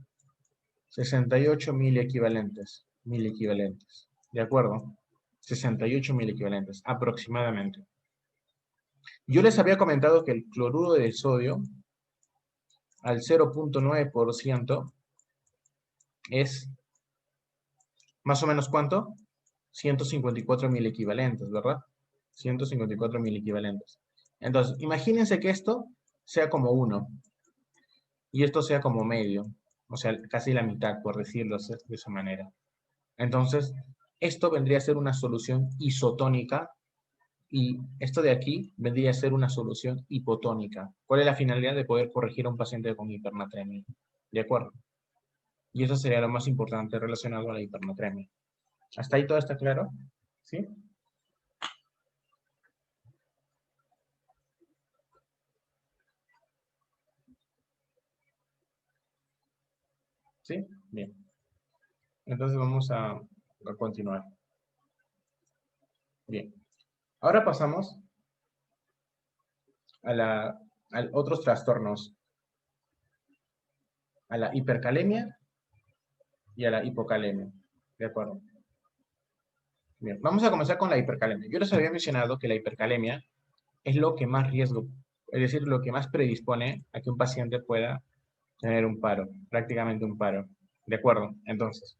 68 mil equivalentes. ¿De acuerdo? 68 mil equivalentes, aproximadamente. Yo les había comentado que el cloruro de sodio al 0.9% es más o menos ¿cuánto? 154 mil equivalentes, ¿verdad? 154 mil equivalentes. Entonces, imagínense que esto sea como 1 y esto sea como medio, o sea, casi la mitad, por decirlo de esa manera. Entonces, esto vendría a ser una solución isotónica y esto de aquí vendría a ser una solución hipotónica. ¿Cuál es la finalidad de poder corregir a un paciente con hipernatremia? ¿De acuerdo? Y eso sería lo más importante relacionado a la hipernatremia. ¿Hasta ahí todo está claro? ¿Sí? ¿Sí? Bien. Entonces vamos a continuar. Bien. Ahora pasamos a otros trastornos. A la hipercalemia y a la hipocalemia. ¿De acuerdo? Bien. Vamos a comenzar con la hipercalemia. Yo les había mencionado que la hipercalemia es lo que más riesgo, es decir, lo que más predispone a que un paciente pueda tener un paro, prácticamente un paro. ¿De acuerdo? Entonces,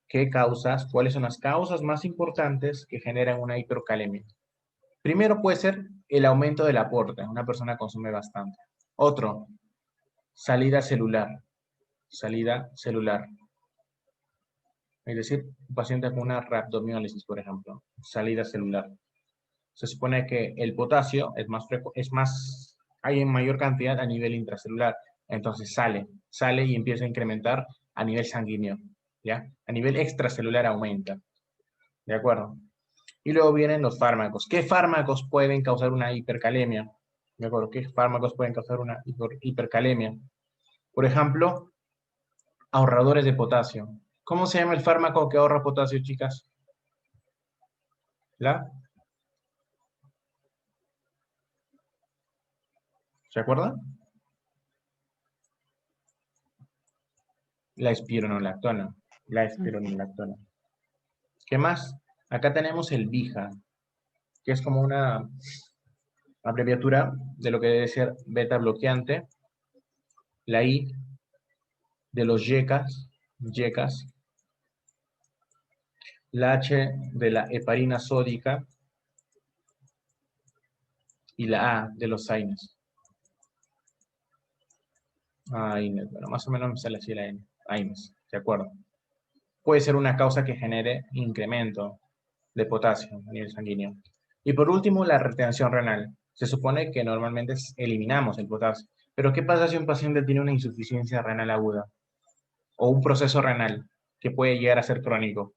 ¿qué causas? ¿Cuáles son las causas más importantes que generan una hipercalemia? Primero puede ser el aumento del aporte. Una persona consume bastante. Otro, salida celular. Salida celular. Es decir, un paciente con una rhabdomiólisis, por ejemplo. Salida celular. Se supone que el potasio hay en mayor cantidad a nivel intracelular. Entonces sale y empieza a incrementar a nivel sanguíneo, ¿ya? A nivel extracelular aumenta, ¿de acuerdo? Y luego vienen los fármacos. ¿Qué fármacos pueden causar una hipercalemia? ¿De acuerdo? ¿Qué fármacos pueden causar una hipercalemia? Por ejemplo, ahorradores de potasio. ¿Cómo se llama el fármaco que ahorra potasio, chicas? ¿Se acuerdan? La espironolactona. La espironolactona. ¿Qué más? Acá tenemos el VIJA, que es como una abreviatura de lo que debe ser beta bloqueante. La I de los YECAS. La H de la heparina sódica. Y la A de los AINES. AINES, bueno, más o menos me sale así la N. AINES, ¿de acuerdo? Puede ser una causa que genere incremento de potasio a nivel sanguíneo. Y por último, la retención renal. Se supone que normalmente eliminamos el potasio. Pero ¿qué pasa si un paciente tiene una insuficiencia renal aguda? O un proceso renal que puede llegar a ser crónico.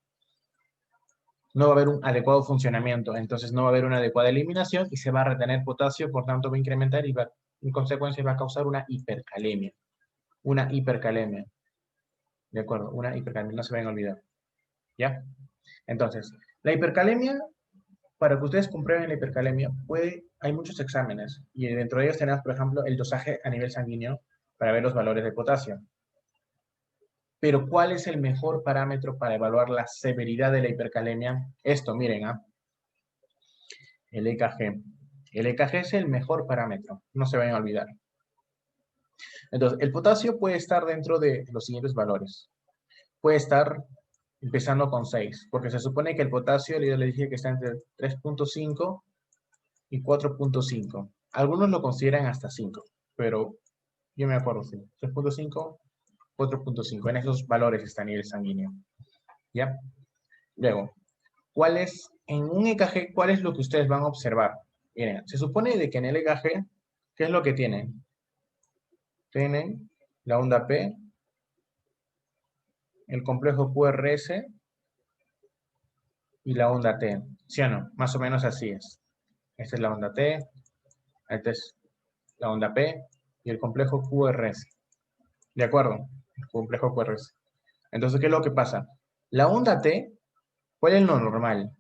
No va a haber un adecuado funcionamiento, entonces no va a haber una adecuada eliminación y se va a retener potasio, por tanto va a incrementar y en consecuencia va a causar una hipercalemia. Una hipercalemia. ¿De acuerdo? Una hipercalemia, no se vayan a olvidar. ¿Ya? Entonces, la hipercalemia, para que ustedes comprueben la hipercalemia, hay muchos exámenes y dentro de ellos tenemos, por ejemplo, el dosaje a nivel sanguíneo para ver los valores de potasio. Pero, ¿cuál es el mejor parámetro para evaluar la severidad de la hipercalemia? Esto, miren, el EKG. El EKG es el mejor parámetro, no se vayan a olvidar. Entonces, el potasio puede estar dentro de los siguientes valores. Puede estar empezando con 6, porque se supone que el potasio, yo le dije que está entre 3.5 y 4.5. Algunos lo consideran hasta 5, pero yo me acuerdo, sí, 3.5, 4.5, en esos valores está a nivel sanguíneo. ¿Ya? Luego, en un EKG, cuál es lo que ustedes van a observar? Miren, se supone de que en el EKG, ¿qué es lo que tienen? Tienen la onda P, el complejo QRS y la onda T. ¿Sí o no? Más o menos así es. Esta es la onda T, esta es la onda P y el complejo QRS. ¿De acuerdo? El complejo QRS. Entonces, ¿qué es lo que pasa? La onda T, ¿cuál es lo normal?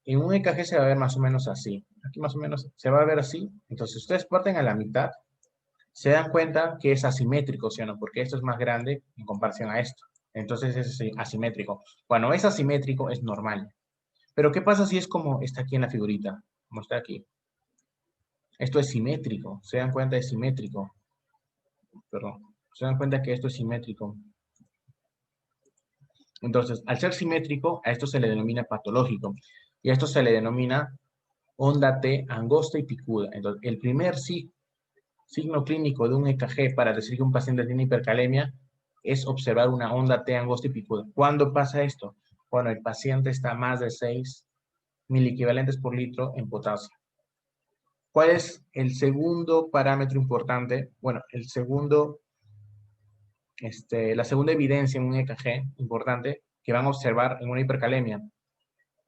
En un EKG se va a ver más o menos así. Aquí más o menos se va a ver así. Entonces, ustedes parten a la mitad, se dan cuenta que es asimétrico, ¿sí o no? Porque esto es más grande en comparación a esto. Entonces es asimétrico. Cuando es asimétrico, es normal. Pero ¿qué pasa si es como está aquí en la figurita? Como está aquí. Esto es simétrico. ¿Se dan cuenta? Es simétrico. Perdón. ¿Se dan cuenta que esto es simétrico? Entonces, al ser simétrico, a esto se le denomina patológico. Y a esto se le denomina onda T angosta y picuda. Entonces, el primer signo clínico de un EKG para decir que un paciente tiene hipercalemia es observar una onda T angosta y picuda. ¿Cuándo pasa esto? Cuando el paciente está a más de 6 miliequivalentes por litro en potasio. ¿Cuál es el segundo parámetro importante? Bueno, la segunda evidencia en un EKG importante que van a observar en una hipercalemia,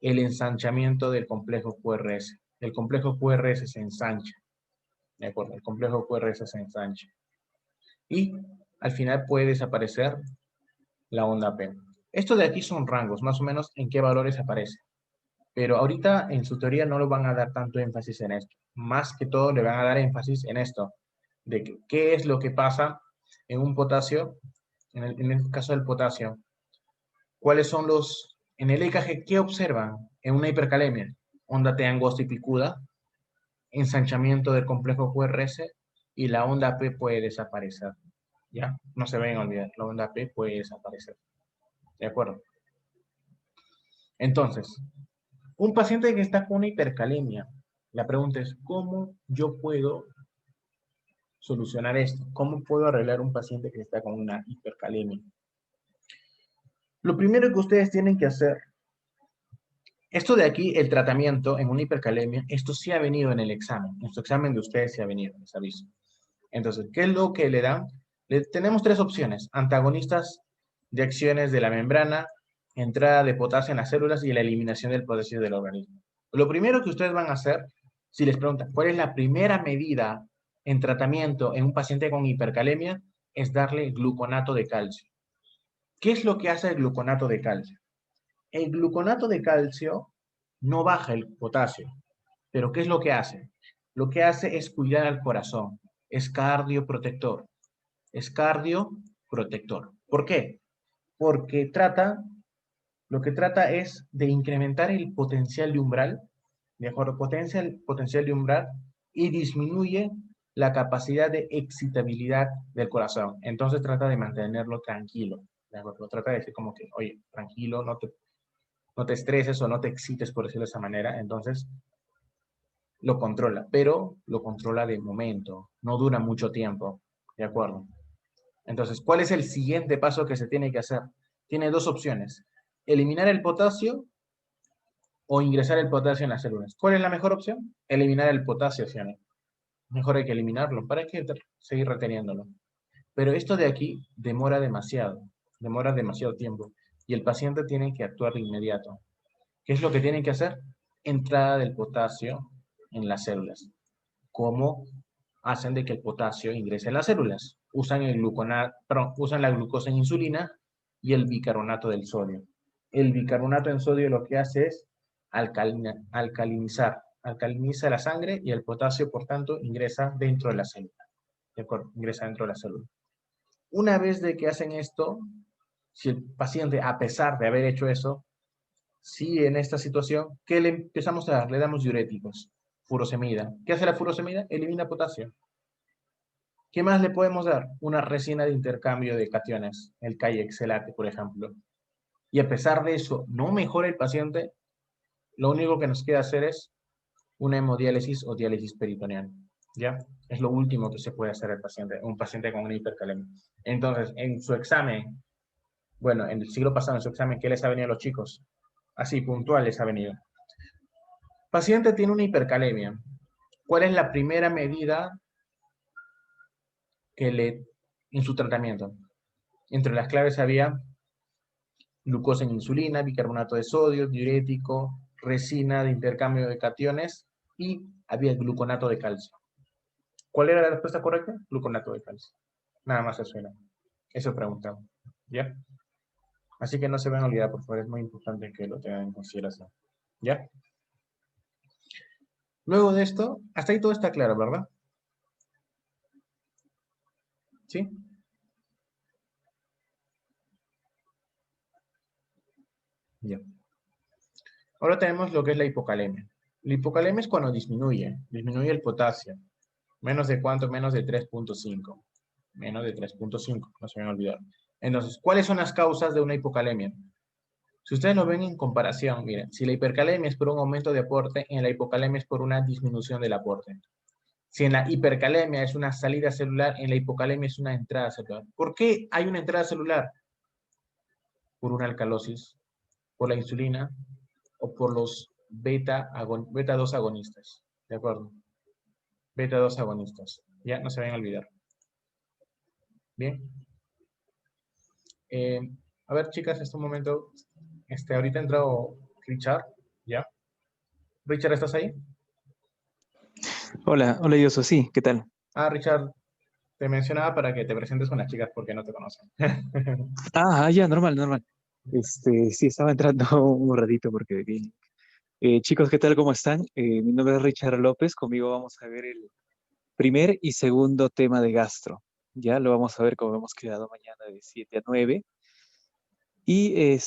el ensanchamiento del complejo QRS. El complejo QRS se ensancha. ¿De acuerdo? El complejo QRS se ensancha. Y al final puede desaparecer la onda P. Esto de aquí son rangos, más o menos en qué valores aparece. Pero ahorita en su teoría no lo van a dar tanto énfasis en esto. Más que todo le van a dar énfasis en esto, de qué es lo que pasa en un potasio, en el caso del potasio. ¿Cuáles son en el EKG, qué observan en una hipercalemia? Onda T angosta y picuda, ensanchamiento del complejo QRS y la onda P puede desaparecer. ¿Ya? No se vayan a olvidar, la onda P puede desaparecer. ¿De acuerdo? Entonces, un paciente que está con una hipercalemia, la pregunta es, ¿cómo yo puedo solucionar esto? ¿Cómo puedo arreglar un paciente que está con una hipercalemia? Lo primero que ustedes tienen que hacer, esto de aquí, el tratamiento en una hipercalemia, esto sí ha venido en el examen. En su examen de ustedes sí ha venido, les aviso. Entonces, ¿qué es lo que le dan? Tenemos tres opciones: antagonistas de acciones de la membrana, entrada de potasio en las células y la eliminación del potasio del organismo. Lo primero que ustedes van a hacer, si les preguntan, ¿cuál es la primera medida en tratamiento en un paciente con hipercalemia es darle gluconato de calcio. ¿Qué es lo que hace el gluconato de calcio? El gluconato de calcio no baja el potasio, pero ¿qué es lo que hace? Lo que hace es cuidar al corazón, es cardioprotector, es cardioprotector. ¿Por qué? Porque lo que trata es de incrementar el potencial de umbral, de acuerdo, potencial de umbral y disminuye la capacidad de excitabilidad del corazón. Entonces trata de mantenerlo tranquilo, ¿de acuerdo? Trata de decir como que, oye, tranquilo, no te estreses o no te excites, por decirlo de esa manera. Entonces lo controla, pero lo controla de momento, no dura mucho tiempo, ¿de acuerdo? Entonces, ¿cuál es el siguiente paso que se tiene que hacer? Tiene dos opciones, eliminar el potasio o ingresar el potasio en las células. ¿Cuál es la mejor opción? Eliminar el potasio, ¿sí o no? Mejor hay que eliminarlo, ¿para qué seguir reteniéndolo? Pero esto de aquí demora demasiado tiempo y el paciente tiene que actuar de inmediato. ¿Qué es lo que tienen que hacer? Entrada del potasio en las células. ¿Cómo hacen de que el potasio ingrese en las células? Usan la glucosa en insulina y el bicarbonato del sodio. El bicarbonato en sodio lo que hace es alcaliniza la sangre y el potasio, por tanto, ingresa dentro de la célula. ¿De acuerdo? Ingresa dentro de la célula. Una vez de que hacen esto, si el paciente, a pesar de haber hecho eso, sigue en esta situación, ¿qué le empezamos a dar? Le damos diuréticos, furosemida. ¿Qué hace la furosemida? Elimina potasio. ¿Qué más le podemos dar? Una resina de intercambio de cationes, el Kayexelate, por ejemplo. Y a pesar de eso, no mejora el paciente, lo único que nos queda hacer es una hemodiálisis o diálisis peritoneal. ¿Ya? Es lo último que se puede hacer al paciente, un paciente con una hipercalemia. Entonces, en su examen, bueno, en el siglo pasado, en su examen, ¿qué les ha venido a los chicos? Así, puntual les ha venido. Paciente tiene una hipercalemia. ¿Cuál es la primera medida en su tratamiento? Entre las claves había glucosa en insulina, bicarbonato de sodio, diurético, resina de intercambio de cationes y había gluconato de calcio. ¿Cuál era la respuesta correcta? Gluconato de calcio. Nada más eso era. Eso preguntamos. ¿Ya? Así que no se van a olvidar, por favor, es muy importante que lo tengan en consideración. ¿Ya? Luego de esto, hasta ahí todo está claro, ¿verdad? ¿Sí? Ya. Ahora tenemos lo que es la hipocalemia. La hipocalemia es cuando disminuye el potasio. ¿Menos de cuánto? Menos de 3.5. Menos de 3.5, no se me olvidar. Entonces, ¿cuáles son las causas de una hipocalemia? Si ustedes lo ven en comparación, miren, si la hipercalemia es por un aumento de aporte, en la hipocalemia es por una disminución del aporte. Si en la hipercalemia es una salida celular, en la hipocalemia es una entrada celular. ¿Por qué hay una entrada celular? Por una alcalosis, por la insulina o por los beta 2 agonistas. ¿De acuerdo? Beta 2 agonistas. Ya no se vayan a olvidar. Bien. Eh, a ver, chicas, en este momento, ahorita ha entrado Richard, ¿ya? Richard, ¿estás ahí? Hola, hola Yoso, sí, ¿qué tal? Ah, Richard, te mencionaba para que te presentes con las chicas porque no te conocen. Ya, normal, normal. Sí, estaba entrando un ratito porque vi. Chicos, ¿qué tal? ¿Cómo están? Mi nombre es Richard López, conmigo vamos a ver el primer y segundo tema de gastro. Ya lo vamos a ver como hemos quedado mañana de 7 a 9. Y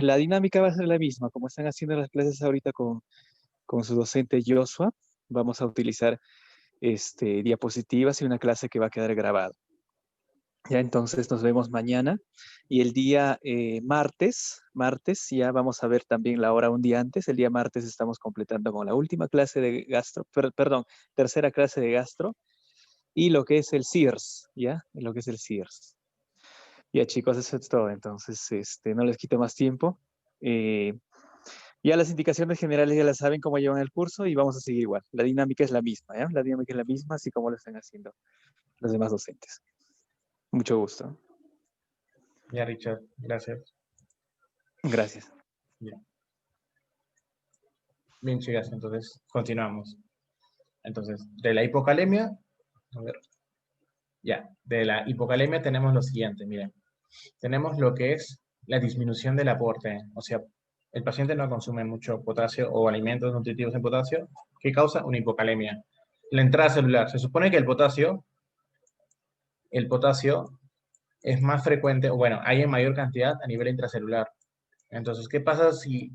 la dinámica va a ser la misma, como están haciendo las clases ahorita con su docente Joshua, vamos a utilizar diapositivas y una clase que va a quedar grabada. Ya entonces nos vemos mañana y el día martes ya vamos a ver también la hora un día antes. El día martes estamos completando con la última clase de gastro, perdón, tercera clase de gastro y lo que es el CIRS, ¿ya? Lo que es el CIRS. Ya chicos, eso es todo. Entonces, no les quito más tiempo. Eh, ya las indicaciones generales ya las saben cómo llevan el curso y vamos a seguir igual. La dinámica es la misma, ¿ya? La dinámica es la misma, así como lo están haciendo los demás docentes. Mucho gusto. Ya, Richard, gracias. Gracias. Ya. Bien, chicas, entonces continuamos. Entonces, de la hipocalemia A ver. Ya, de la hipocalemia tenemos lo siguiente, miren. Tenemos lo que es la disminución del aporte. O sea, el paciente no consume mucho potasio o alimentos nutritivos en potasio, que causa una hipocalemia. La entrada celular. Se supone que el potasio es más frecuente, o bueno, hay en mayor cantidad a nivel intracelular. Entonces, ¿qué pasa si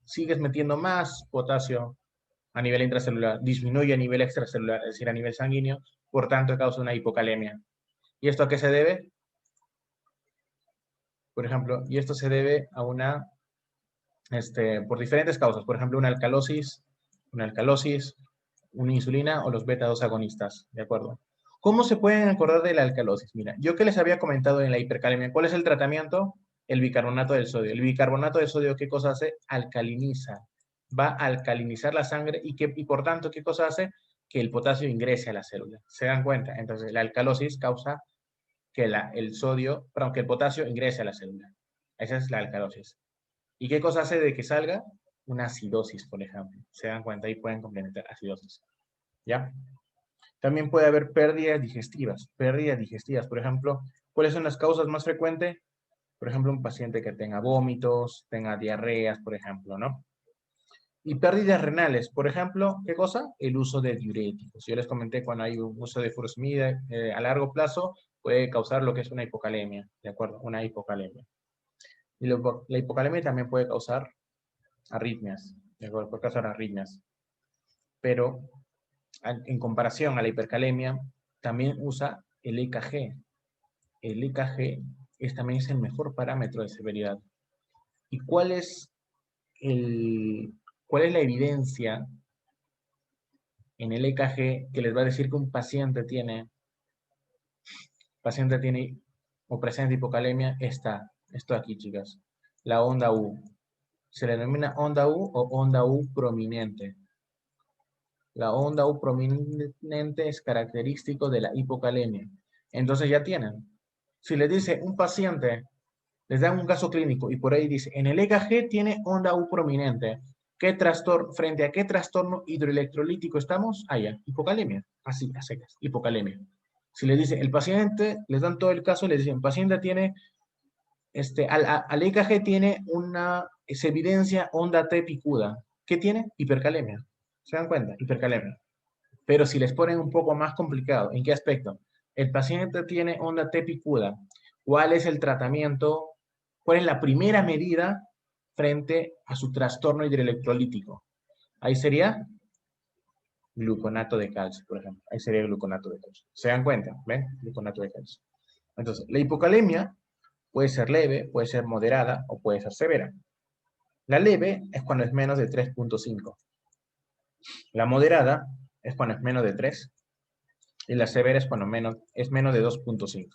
sigues metiendo más potasio a nivel intracelular? Disminuye a nivel extracelular, es decir, a nivel sanguíneo, por tanto causa una hipocalemia. ¿Y esto a qué se debe? Por ejemplo, y esto se debe a por diferentes causas. Por ejemplo, una alcalosis, una insulina o los beta-2 agonistas, ¿de acuerdo? ¿Cómo se pueden acordar de la alcalosis? Mira, yo que les había comentado en la hipercalemia, ¿cuál es el tratamiento? El bicarbonato del sodio. El bicarbonato de sodio, ¿qué cosa hace? Alcaliniza. Va a alcalinizar la sangre y por tanto, ¿qué cosa hace? Que el potasio ingrese a la célula. ¿Se dan cuenta? Entonces, la alcalosis causa que el potasio ingrese a la célula. Esa es la alcalosis. ¿Y qué cosa hace de que salga? Una acidosis, por ejemplo. Se dan cuenta y pueden complementar acidosis. ¿Ya? También puede haber pérdidas digestivas. Pérdidas digestivas, por ejemplo, ¿cuáles son las causas más frecuentes? Por ejemplo, un paciente que tenga vómitos, tenga diarreas, por ejemplo, ¿no? Y pérdidas renales, por ejemplo, ¿qué cosa? El uso de diuréticos. Yo les comenté cuando hay un uso de furosemida a largo plazo puede causar lo que es una hipocalemia, ¿de acuerdo? Una hipocalemia. Y la hipocalemia también puede causar arritmias, ¿de acuerdo? Puede causar arritmias. Pero en comparación a la hipercalemia, también usa el EKG. El EKG también es el mejor parámetro de severidad. ¿Y cuál es la evidencia en el EKG que les va a decir que un paciente tiene o presenta hipocalemia? Esto aquí, chicas. La onda U. Se le denomina onda U o onda U prominente. La onda U prominente es característico de la hipocalemia. Entonces ya tienen. Si les dice un paciente, les dan un caso clínico y por ahí dice, en el EKG tiene onda U prominente. ¿Frente a qué trastorno hidroelectrolítico estamos? Allá, hipocalemia. Así, a secas, hipocalemia. Si les dice, el paciente, les dan todo el caso, les dicen, el paciente tiene, al EKG tiene se evidencia onda T picuda. ¿Qué tiene? Hipercalemia. ¿Se dan cuenta? Hipercalemia. Pero si les ponen un poco más complicado, ¿en qué aspecto? El paciente tiene onda T picuda. ¿Cuál es el tratamiento? ¿Cuál es la primera medida frente a su trastorno hidroelectrolítico? Ahí sería gluconato de calcio, por ejemplo. Ahí sería gluconato de calcio. ¿Se dan cuenta? ¿Ven? Gluconato de calcio. Entonces, la hipocalemia puede ser leve, puede ser moderada o puede ser severa. La leve es cuando es menos de 3.5. La moderada es cuando es menos de 3. Y la severa es cuando es menos de 2.5.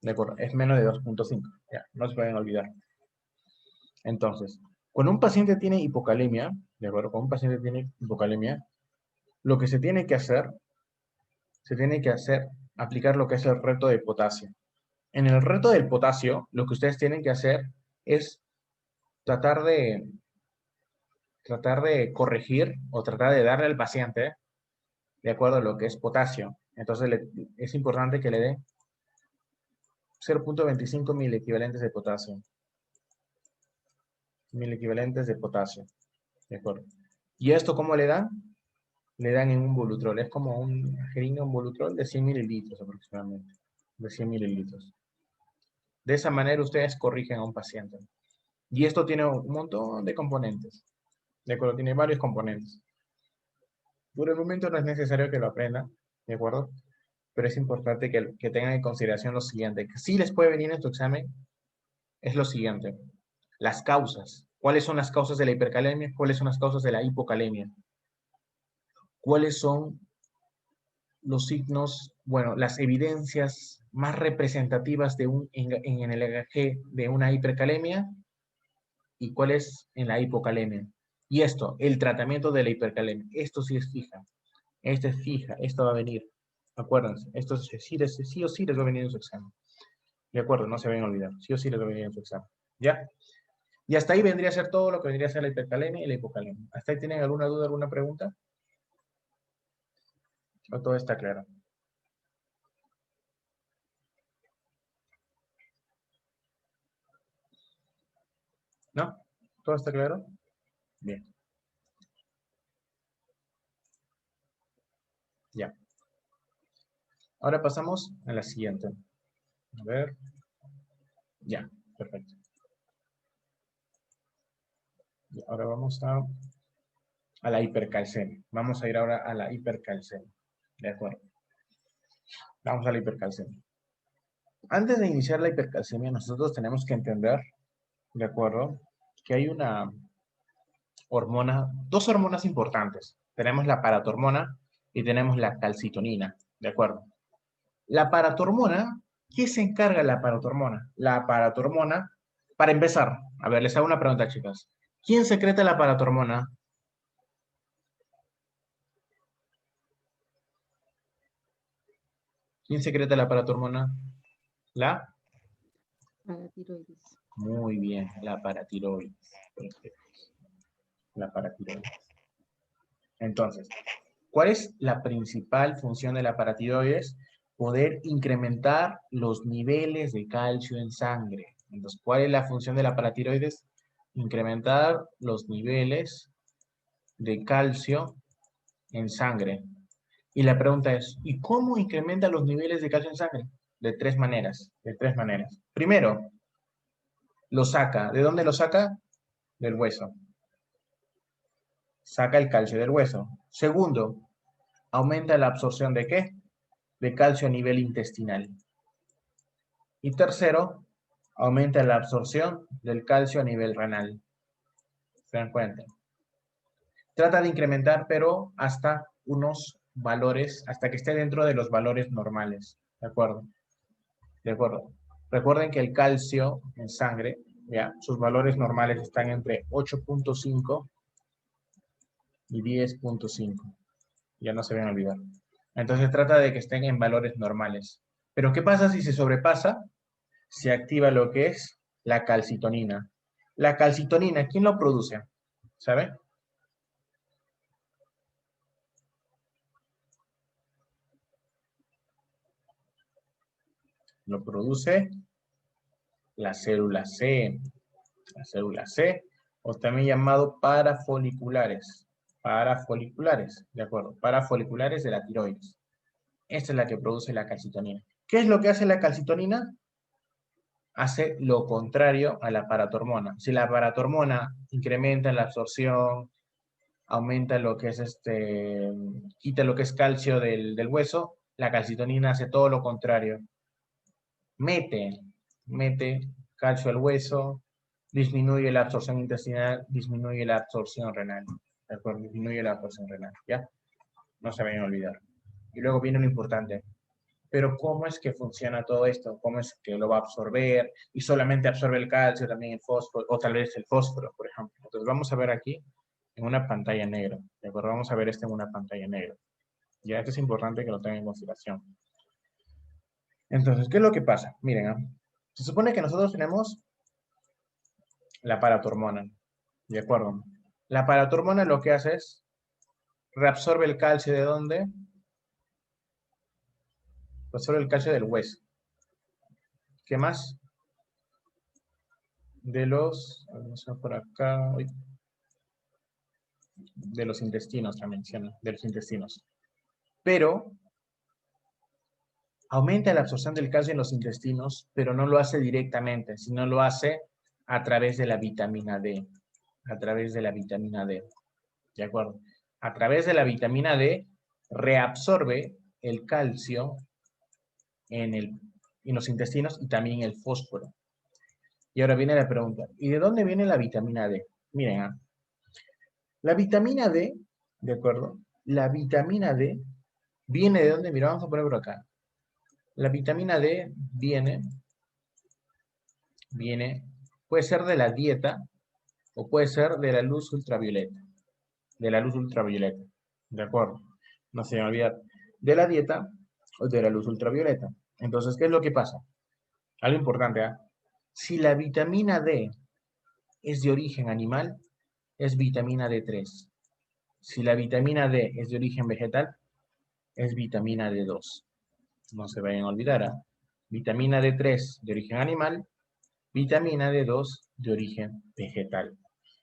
¿De acuerdo? Es menos de 2.5. Ya, no se pueden olvidar. Entonces, cuando un paciente tiene hipocalemia, ¿de acuerdo? Cuando un paciente tiene hipocalemia, lo que se tiene que hacer, aplicar lo que es el reto de potasio. En el reto del potasio, lo que ustedes tienen que hacer es tratar de corregir o tratar de darle al paciente, de acuerdo a lo que es potasio. Entonces, es importante que le dé 0.25 mil equivalentes de potasio. ¿De acuerdo? ¿Y esto cómo le dan? Le dan en un volutrol. Es como una jeringa, un volutrol de 100 mililitros aproximadamente. De 100 mililitros. De esa manera ustedes corrigen a un paciente. Y esto tiene un montón de componentes. ¿De acuerdo? Tiene varios componentes. Por el momento no es necesario que lo aprendan. ¿De acuerdo? Pero es importante que tengan en consideración lo siguiente. Que sí les puede venir en tu examen es lo siguiente. Las causas. ¿Cuáles son las causas de la hipercalemia? ¿Cuáles son las causas de la hipocalemia? ¿Cuáles son los signos, bueno, las evidencias más representativas en el EKG de una hipercalemia y cuáles en la hipocalemia? Y esto, el tratamiento de la hipercalemia. Esto sí es fija. Esto es fija. Esto va a venir. Acuérdense. Esto sí o sí les va a venir en su examen. De acuerdo, no se vayan a olvidar. Sí o sí les va a venir en su examen. ¿Ya? Y hasta ahí vendría a ser todo lo que vendría a ser la hipercalemia y la hipocalemia. ¿Hasta ahí tienen alguna duda, alguna pregunta? ¿O todo está claro? ¿No? ¿Todo está claro? Bien. Ya. Ahora pasamos a la siguiente. A ver. Ya, perfecto. Y ahora vamos a la hipercalcemia. Vamos a ir ahora a la hipercalcemia. De acuerdo. Vamos a la hipercalcemia. Antes de iniciar la hipercalcemia, nosotros tenemos que entender, de acuerdo, que hay una hormona, dos hormonas importantes. Tenemos la paratormona y tenemos la calcitonina, ¿de acuerdo? La paratormona, ¿qué se encarga la paratormona? La paratormona, para empezar, a ver, les hago una pregunta, chicas. ¿Quién secreta la paratormona? ¿Quién secreta la paratormona? La. Paratiroides. Muy bien, la paratiroides. Perfecto. La paratiroides. Entonces, ¿cuál es la principal función de la paratiroides? Poder incrementar los niveles de calcio en sangre. Entonces, ¿cuál es la función de la paratiroides? Incrementar los niveles de calcio en sangre. Y la pregunta es, ¿y cómo incrementa los niveles de calcio en sangre? De tres maneras, de tres maneras. Primero, lo saca. ¿De dónde lo saca? Del hueso. Saca el calcio del hueso. Segundo, aumenta la absorción ¿de qué? De calcio a nivel intestinal. Y tercero, aumenta la absorción del calcio a nivel renal. ¿Se dan cuenta? Trata de incrementar, pero hasta unos valores, hasta que esté dentro de los valores normales. ¿De acuerdo? De acuerdo. Recuerden que el calcio en sangre, ya, sus valores normales están entre 8.5 y 10.5. Ya no se van a olvidar. Entonces trata de que estén en valores normales. Pero ¿qué pasa si se sobrepasa? Se activa lo que es la calcitonina. La calcitonina, ¿quién lo produce? ¿Sabe? Lo produce la célula C. La célula C, o también llamado parafoliculares. Parafoliculares, ¿de acuerdo? Parafoliculares de la tiroides. Esta es la que produce la calcitonina. ¿Qué es lo que hace la calcitonina? Hace lo contrario a la paratormona. Si la paratormona incrementa la absorción, aumenta lo que es quita lo que es calcio del hueso, la calcitonina hace todo lo contrario. Mete calcio al hueso, disminuye la absorción intestinal, disminuye la absorción renal. ¿De acuerdo? Disminuye la absorción renal, ¿ya? No se vayan a olvidar. Y luego viene lo importante. Pero ¿cómo es que funciona todo esto? ¿Cómo es que lo va a absorber? Y solamente absorbe el calcio, también el fósforo, o tal vez el fósforo, por ejemplo. Entonces vamos a ver aquí en una pantalla negra. ¿De acuerdo? Vamos a ver esto en una pantalla negra. Ya, esto es importante que lo tengan en consideración. Entonces, ¿qué es lo que pasa? Miren, ¿eh? Se supone que nosotros tenemos la paratormona. ¿De acuerdo? La paratormona lo que hace es reabsorbe el calcio ¿de dónde? Reabsorbe el calcio del hueso. ¿Qué más? De los, vamos a por acá, de los intestinos, la menciona, de los intestinos. Pero aumenta la absorción del calcio en los intestinos, pero no lo hace directamente, sino lo hace a través de la vitamina D. A través de la vitamina D. ¿De acuerdo? A través de la vitamina D reabsorbe el calcio en los intestinos y también el fósforo. Y ahora viene la pregunta, ¿y de dónde viene la vitamina D? Miren, ¿eh? La vitamina D, ¿de acuerdo? La vitamina D viene de dónde, mira, vamos a poner por acá. La vitamina D puede ser de la dieta o puede ser de la luz ultravioleta. De la luz ultravioleta, ¿de acuerdo? No se me olvidar. De la dieta o de la luz ultravioleta. Entonces, ¿qué es lo que pasa? Algo importante, ¿eh? Si la vitamina D es de origen animal, es vitamina D3. Si la vitamina D es de origen vegetal, es vitamina D2. No se vayan a olvidar, ¿eh? Vitamina D3 de origen animal, vitamina D2 de origen vegetal.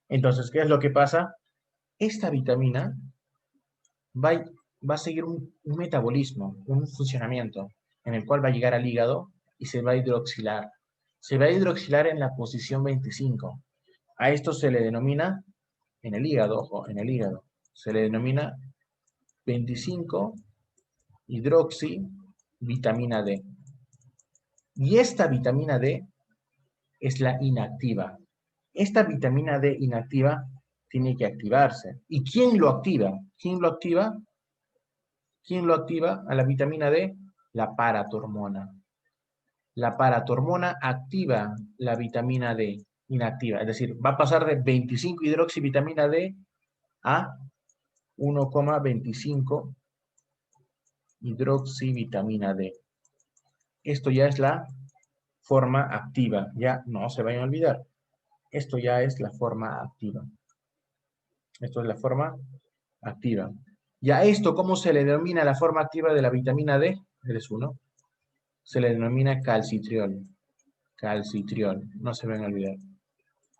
Entonces, ¿qué es lo que pasa? Esta vitamina va a seguir un metabolismo, un funcionamiento, en el cual va a llegar al hígado y se va a hidroxilar. Se va a hidroxilar en la posición 25. A esto se le denomina, en el hígado, ojo, en el hígado, se le denomina 25 hidroxi vitamina D. Y esta vitamina D es la inactiva. Esta vitamina D inactiva tiene que activarse. ¿Y quién lo activa? ¿Quién lo activa? ¿Quién lo activa a la vitamina D? La paratormona. La paratormona activa la vitamina D inactiva. Es decir, va a pasar de 25 hidroxivitamina D a 1,25 hidroxivitamina D. Esto ya es la forma activa. Ya no se vayan a olvidar. Esto ya es la forma activa. Esto es la forma activa. ¿Y a esto cómo se le denomina la forma activa de la vitamina D? Eres uno. Se le denomina calcitriol. Calcitriol. No se vayan a olvidar.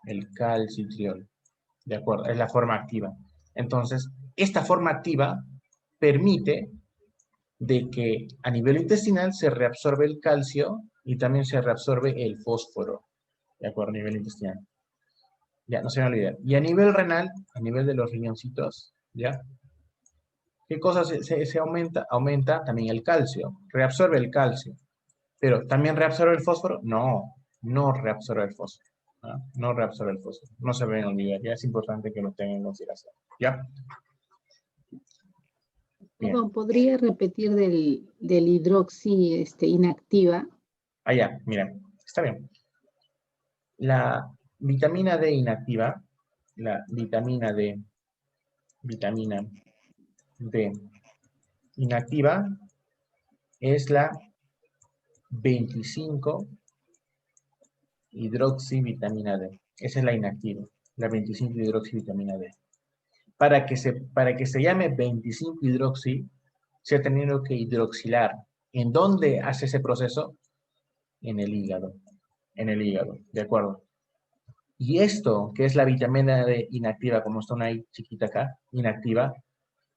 El calcitriol. ¿De acuerdo? Es la forma activa. Entonces, esta forma activa permite de que a nivel intestinal se reabsorbe el calcio y también se reabsorbe el fósforo. ¿De acuerdo? A nivel intestinal. Ya, no se me olviden. Y a nivel renal, a nivel de los riñoncitos, ¿ya? ¿Qué cosa se aumenta? Aumenta también el calcio. Reabsorbe el calcio. ¿Pero también reabsorbe el fósforo? No, no reabsorbe el fósforo. ¿No? No reabsorbe el fósforo. No se deben olvidar. Ya es importante que lo tengan en consideración. ¿Ya? Bien. Perdón, ¿podría repetir del hidroxi inactiva? Ah, ya, miren. Está bien. La vitamina D inactiva, la vitamina D inactiva es la 25 hidroxivitamina D. Esa es la inactiva, la 25 hidroxivitamina D. Para que se llame 25 hidroxi, se ha tenido que hidroxilar. ¿En dónde hace ese proceso? En el hígado. En el hígado, ¿de acuerdo? Y esto, que es la vitamina D inactiva, como está una ahí chiquita acá, inactiva,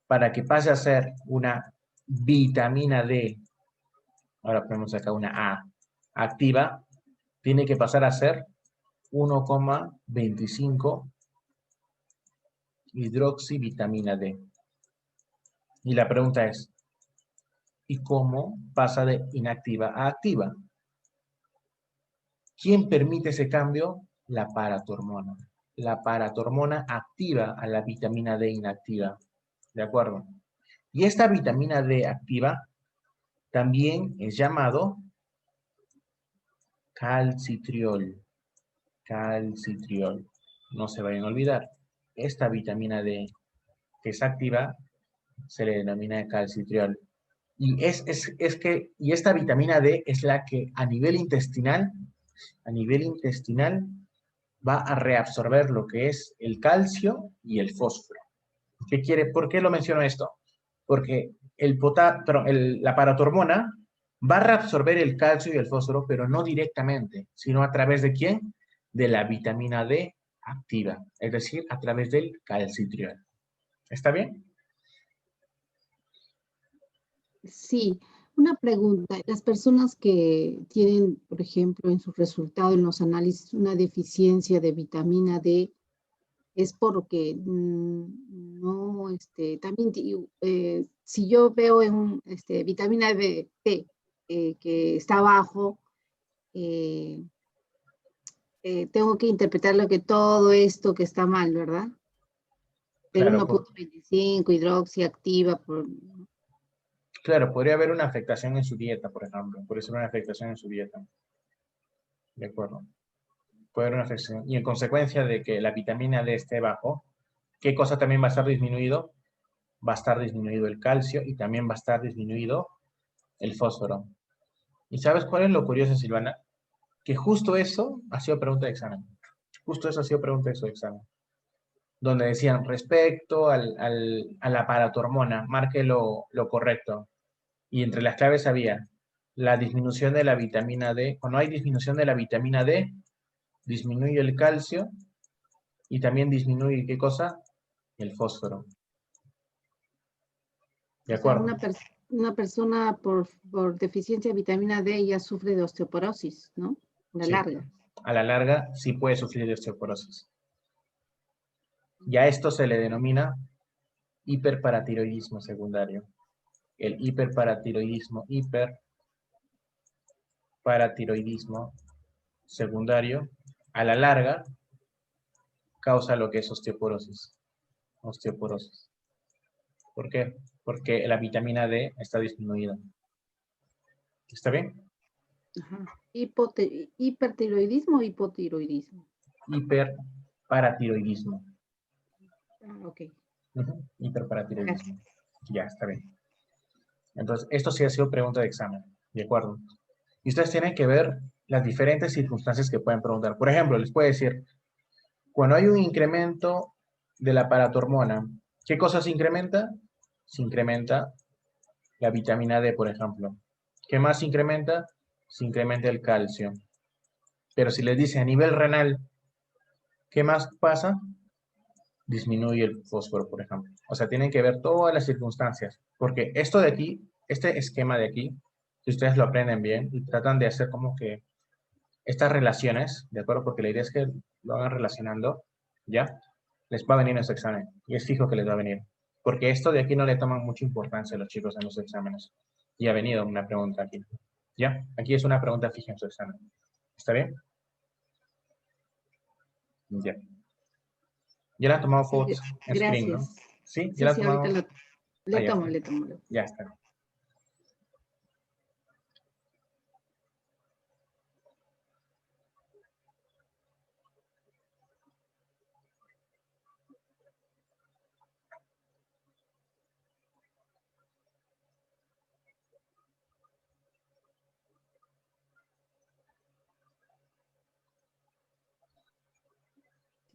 para que pase a ser una vitamina D, ahora ponemos acá una A, activa, tiene que pasar a ser 1,25 hidroxivitamina D. Y la pregunta es, ¿y cómo pasa de inactiva a activa? ¿Quién permite ese cambio? La paratormona. La paratormona activa a la vitamina D inactiva. ¿De acuerdo? Y esta vitamina D activa también es llamado calcitriol. Calcitriol. No se vayan a olvidar. Esta vitamina D que es activa se le denomina calcitriol. Y y esta vitamina D es la que a nivel intestinal va a reabsorber lo que es el calcio y el fósforo. ¿Por qué lo menciono esto? Porque la paratormona va a reabsorber el calcio y el fósforo, pero no directamente, sino a través de ¿quién? De la vitamina D activa, es decir, a través del calcitriol. ¿Está bien? Sí, una pregunta. Las personas que tienen, por ejemplo, en sus resultados, en los análisis, una deficiencia de vitamina D, es porque no, también, si yo veo en vitamina D que está bajo, eh, tengo que interpretarlo que todo esto que está mal, ¿verdad? Del Claro, 1,25 hidroxi activa por... claro, podría haber una afectación en su dieta, por ejemplo. Puede ser una afectación en su dieta. ¿De acuerdo? Puede haber una afectación. Y en consecuencia de que la vitamina D esté bajo, ¿qué cosa también va a estar disminuido? Va a estar disminuido el calcio y también va a estar disminuido el fósforo. ¿Y sabes cuál es lo curioso, Silvana? Que justo eso ha sido pregunta de examen. Justo eso ha sido pregunta de su examen. Donde decían, respecto a la paratormona, marque lo correcto. Y entre las claves había la disminución de la vitamina D. Cuando hay disminución de la vitamina D, disminuye el calcio y también disminuye, ¿qué cosa? El fósforo. ¿De O sea, acuerdo? una persona por deficiencia de vitamina D ya sufre de osteoporosis, ¿no? A la Sí. larga. A la larga sí puede sufrir de osteoporosis. Y a esto se le denomina hiperparatiroidismo secundario. El hiperparatiroidismo secundario, a la larga, causa lo que es osteoporosis. Osteoporosis. ¿Por qué? Porque la vitamina D está disminuida. ¿Está bien? Ajá. ¿Hipertiroidismo o hipotiroidismo? Hiperparatiroidismo. Ah, ok. Hiperparatiroidismo. Ya, está bien. Entonces, esto sí ha sido pregunta de examen. ¿De acuerdo? Y ustedes tienen que ver las diferentes circunstancias que pueden preguntar. Por ejemplo, les puede decir, cuando hay un incremento de la paratormona, ¿qué cosa se incrementa? Se incrementa la vitamina D, por ejemplo. ¿Qué más se incrementa? Se incrementa el calcio. Pero si les dice a nivel renal, ¿qué más pasa? Disminuye el fósforo, por ejemplo. O sea, tienen que ver todas las circunstancias. Porque esto de aquí, este esquema de aquí, si ustedes lo aprenden bien y tratan de hacer como que estas relaciones, ¿de acuerdo? Porque la idea es que lo hagan relacionando, ¿ya? Les va a venir en su examen. Y es fijo que les va a venir. Porque esto de aquí no le toman mucha importancia a los chicos en los exámenes. Y ha venido una pregunta aquí. ¿Ya? Aquí es una pregunta fija en su examen. ¿Está bien? Ya. Ya le han tomado fotos en screen, ¿no? Gracias. ¿Sí? ¿Ya Sí, le han sí, ahorita tomado? le Ya tomo, está. le tomo. Ya está.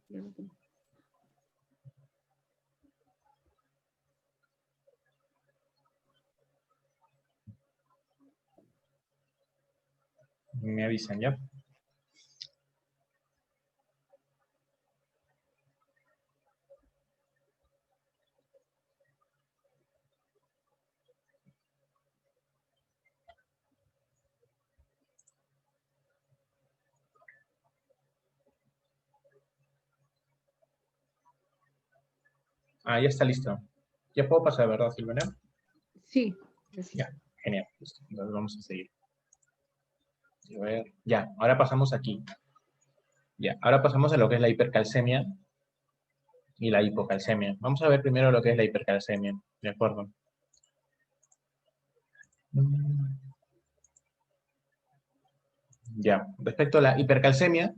Ya lo tomo. Me avisan, ¿ya? Ah, ya está listo. Ya puedo pasar, ¿verdad, Silvana? Sí, gracias. Ya, genial. Listo. Entonces vamos a seguir. A ver, ya, ahora pasamos aquí. Ya, ahora pasamos a lo que es la hipercalcemia y la hipocalcemia. Vamos a ver primero lo que es la hipercalcemia, ¿de acuerdo? Ya, respecto a la hipercalcemia,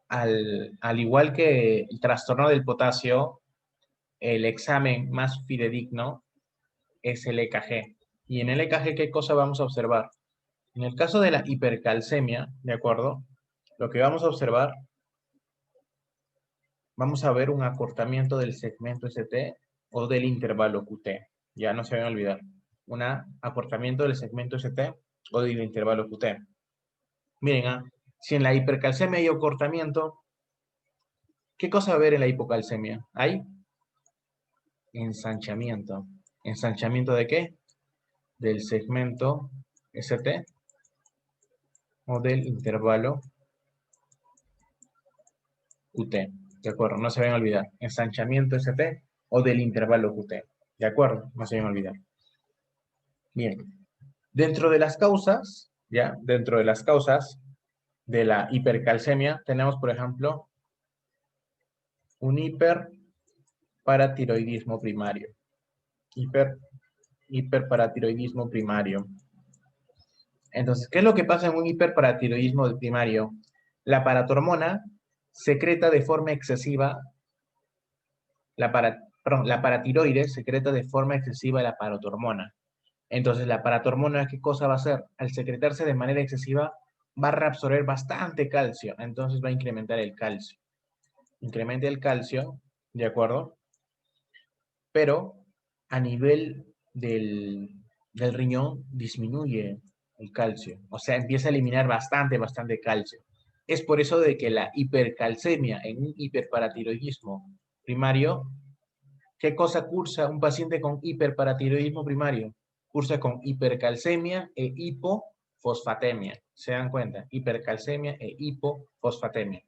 al igual que el trastorno del potasio, el examen más fidedigno es el EKG. Y en el EKG, ¿qué cosa vamos a observar? En el caso de la hipercalcemia, ¿de acuerdo? Lo que vamos a observar, vamos a ver un acortamiento del segmento ST o del intervalo QT. Ya no se van a olvidar. Un acortamiento del segmento ST o del intervalo QT. Miren, si en la hipercalcemia hay acortamiento, ¿qué cosa va a haber en la hipocalcemia? Hay ensanchamiento. ¿Ensanchamiento de qué? Del segmento ST o del intervalo QT. ¿De acuerdo? No se vayan a olvidar. Ensanchamiento ST o del intervalo QT. ¿De acuerdo? No se vayan a olvidar. Bien. Dentro de las causas, ¿ya? Dentro de las causas de la hipercalcemia, tenemos, por ejemplo, un hiperparatiroidismo primario. Hiperparatiroidismo primario. Entonces, ¿qué es lo que pasa en un hiperparatiroidismo primario? La paratormona secreta de forma excesiva, la paratiroides secreta de forma excesiva la paratormona. Entonces, la paratormona, ¿qué cosa va a hacer? Al secretarse de manera excesiva, va a reabsorber bastante calcio, entonces va a incrementar el calcio. Incrementa el calcio, ¿de acuerdo? Pero a nivel del riñón disminuye el calcio. O sea, empieza a eliminar bastante calcio. Es por eso de que la hipercalcemia en un hiperparatiroidismo primario, ¿qué cosa cursa un paciente con hiperparatiroidismo primario? Cursa con hipercalcemia e hipofosfatemia. ¿Se dan cuenta? Hipercalcemia e hipofosfatemia.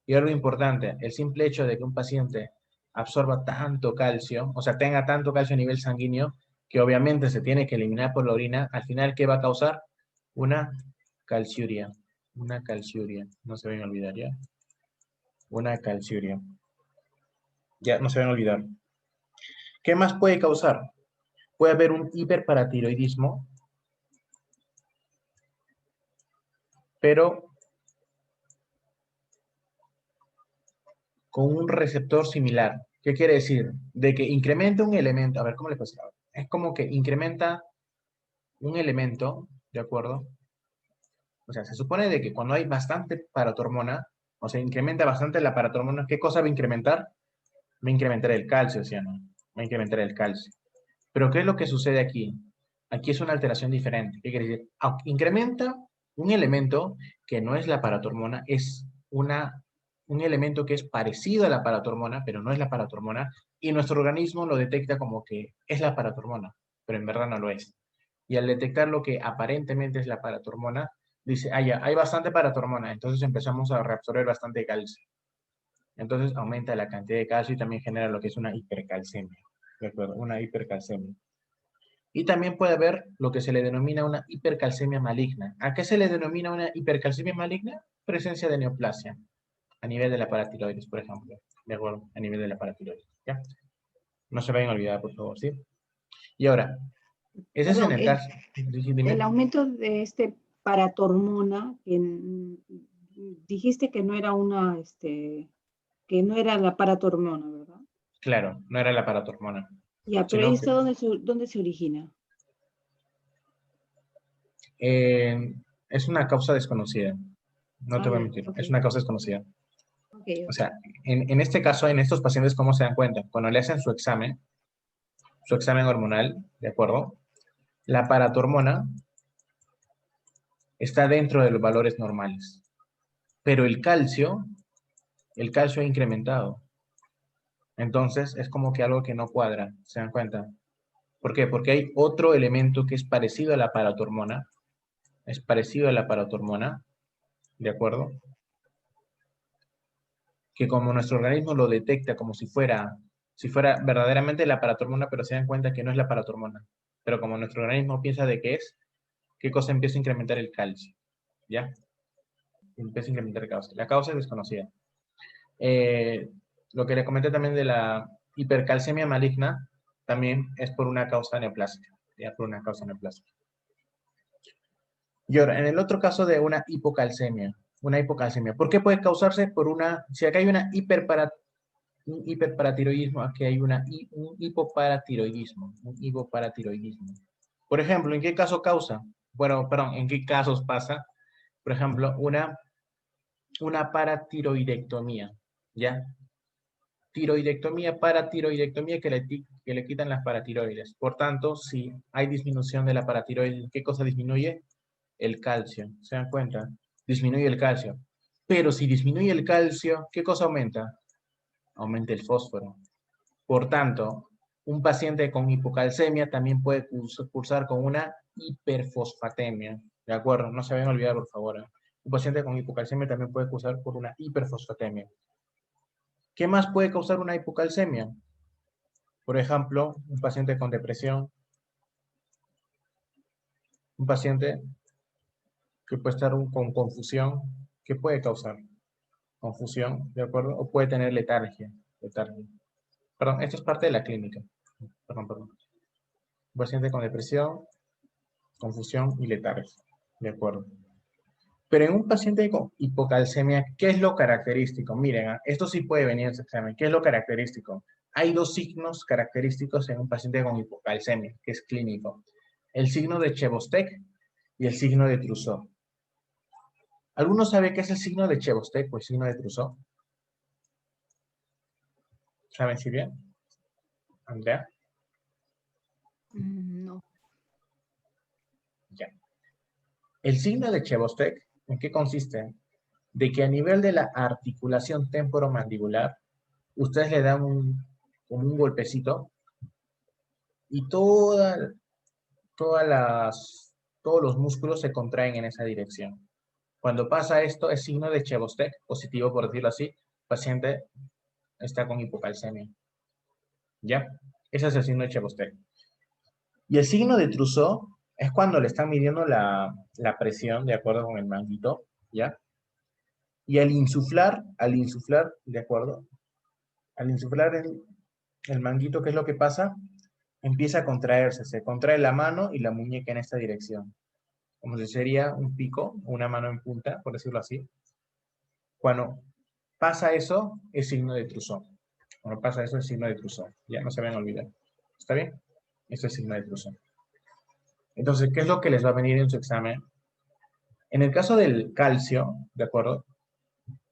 Y algo importante, el simple hecho de que un paciente absorba tanto calcio, o sea, tenga tanto calcio a nivel sanguíneo, que obviamente se tiene que eliminar por la orina, al final, ¿qué va a causar? Una calciuria. Una calciuria. No se vayan a olvidar, ¿ya? Una calciuria. Ya, no se vayan a olvidar. ¿Qué más puede causar? Puede haber un hiperparatiroidismo, pero con un receptor similar. ¿Qué quiere decir? De que incrementa un elemento. A ver, ¿cómo le pasa? Es como que incrementa un elemento, ¿de acuerdo? O sea, se supone de que cuando hay bastante paratormona, o sea, incrementa bastante la paratormona, ¿qué cosa va a incrementar? Va a incrementar el calcio, ¿sí o no? Va a incrementar el calcio. Pero ¿qué es lo que sucede aquí? Aquí es una alteración diferente. ¿Qué quiere decir? Incrementa un elemento que no es la paratormona, es un elemento que es parecido a la paratormona, pero no es la paratormona, y nuestro organismo lo detecta como que es la paratormona, pero en verdad no lo es. Y al detectar lo que aparentemente es la paratormona, dice, ah, ya, hay bastante paratormona, entonces empezamos a reabsorber bastante calcio. Entonces aumenta la cantidad de calcio y también genera lo que es una hipercalcemia. ¿De acuerdo? Una hipercalcemia. Y también puede haber lo que se le denomina una hipercalcemia maligna. ¿A qué se le denomina una hipercalcemia maligna? Presencia de neoplasia a nivel de la paratiroides, por ejemplo. ¿De acuerdo? A nivel de la paratiroides. ¿Ya? No se vayan a olvidar, por favor, ¿sí? Y ahora, ese es en Perdón, el caso. el Dime. aumento de este paratormona, que dijiste que no era una, que no era la paratormona, ¿verdad? Claro, no era la paratormona, Ya, pero sino que ¿esto dónde se origina? es una causa desconocida. No te Ah, voy a ya, mentir, ok, es una causa desconocida. ok, O ok. sea, en este caso, en estos pacientes, ¿cómo se dan cuenta? Cuando le hacen su examen hormonal, ¿de acuerdo? La paratormona está dentro de los valores normales, pero el calcio ha incrementado. Entonces, es como que algo que no cuadra, ¿se dan cuenta? ¿Por qué? Porque hay otro elemento que es parecido a la paratormona, es parecido a la paratormona, ¿de acuerdo? Que como nuestro organismo lo detecta como si fuera verdaderamente la paratormona, pero se dan cuenta que no es la paratormona. Pero como nuestro organismo piensa de que es, ¿qué cosa empieza a incrementar el calcio? ¿Ya? Empieza a incrementar el calcio. La causa es desconocida. Eh, lo que le comenté también de la hipercalcemia maligna, también es por una causa neoplásica. ¿Ya? Por una causa neoplásica. Y ahora, en el otro caso de una hipocalcemia, ¿por qué puede causarse? Si acá hay un hiperparatiroidismo, aquí hay un hipoparatiroidismo. Por ejemplo, ¿en qué caso causa? Bueno, perdón, ¿en qué casos pasa? Por ejemplo, una paratiroidectomía, ¿ya? Tiroidectomía, paratiroidectomía que le quitan las paratiroides. Por tanto, si hay disminución de la paratiroides, ¿qué cosa disminuye? El calcio. ¿Se dan cuenta? Disminuye el calcio. Pero si disminuye el calcio, ¿qué cosa aumenta? Aumenta el fósforo. Por tanto, un paciente con hipocalcemia también puede cursar con una hiperfosfatemia. ¿De acuerdo? No se vayan a olvidar, por favor. Un paciente con hipocalcemia también puede cursar por una hiperfosfatemia. ¿Qué más puede causar una hipocalcemia? Por ejemplo, un paciente con depresión, un paciente que puede estar con confusión, ¿qué puede causar? Confusión, ¿de acuerdo? O puede tener letargia. Perdón, esto es parte de la clínica. Perdón. Un paciente con depresión, confusión y letargia. De acuerdo. Pero en un paciente con hipocalcemia, ¿qué es lo característico? Miren, esto sí puede venir en ese examen. ¿Qué es lo característico? Hay dos signos característicos en un paciente con hipocalcemia, que es clínico. El signo de Chebostek y el signo de Trousseau. ¿Alguno sabe qué es el signo de Chebostek o el signo de Trousseau? ¿Saben si bien? Andrea, No. ya. El signo de Chebostek, ¿en qué consiste? De que a nivel de la articulación temporomandibular, ustedes le dan como un golpecito y todos los músculos se contraen en esa dirección. Cuando pasa esto, es signo de Chebostek, positivo por decirlo así, el paciente está con hipocalcemia. ¿Ya? Ese es el signo de Chebostek. Y el signo de Trousseau es cuando le están midiendo la presión de acuerdo con el manguito, ¿ya? Y al insuflar, ¿de acuerdo? Al insuflar el manguito, ¿qué es lo que pasa? Empieza a contraerse, se contrae la mano y la muñeca en esta dirección. Como si sería un pico, una mano en punta, por decirlo así. Cuando pasa eso, es signo de Trousseau. Cuando pasa eso, es signo de Trousseau. Ya no se van a olvidar. ¿Está bien? Esto es signo de Trousseau. Entonces, ¿qué es lo que les va a venir en su examen? En el caso del calcio, ¿de acuerdo?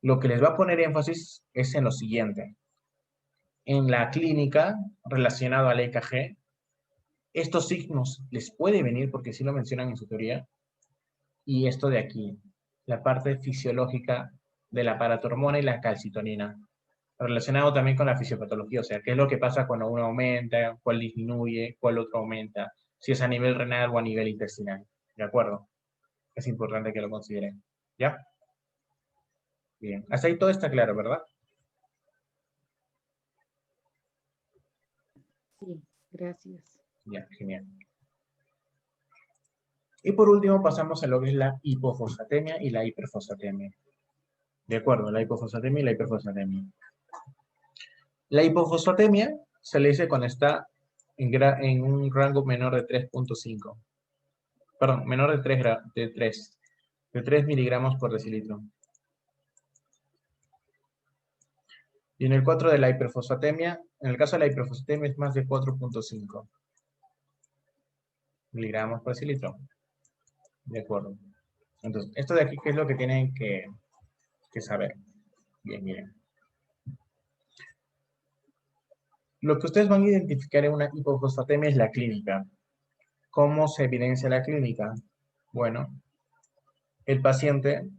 Lo que les va a poner énfasis es en lo siguiente. En la clínica, relacionado al EKG, estos signos les puede venir, porque sí lo mencionan en su teoría, y esto de aquí, la parte fisiológica de la paratormona y la calcitonina, relacionado también con la fisiopatología, o sea, qué es lo que pasa cuando uno aumenta, cuál disminuye, cuál otro aumenta, si es a nivel renal o a nivel intestinal, ¿de acuerdo? Es importante que lo consideren, ¿ya? Bien, hasta ahí todo está claro, ¿verdad? Sí, gracias. Ya, genial. Y por último pasamos a lo que es la hipofosfatemia y la hiperfosfatemia. De acuerdo, la hipofosfatemia y la hiperfosfatemia. La hipofosfatemia se le dice cuando está en un rango menor de 3.5. Perdón, menor de 3 miligramos por decilitro. Y en el 4 de la hiperfosfatemia, en el caso de la hiperfosfatemia es más de 4.5 miligramos por decilitro. De acuerdo. Entonces, esto de aquí, ¿qué es lo que tienen que saber? Bien, miren. Lo que ustedes van a identificar en una hipofosfatemia es la clínica. ¿Cómo se evidencia la clínica? Bueno, el paciente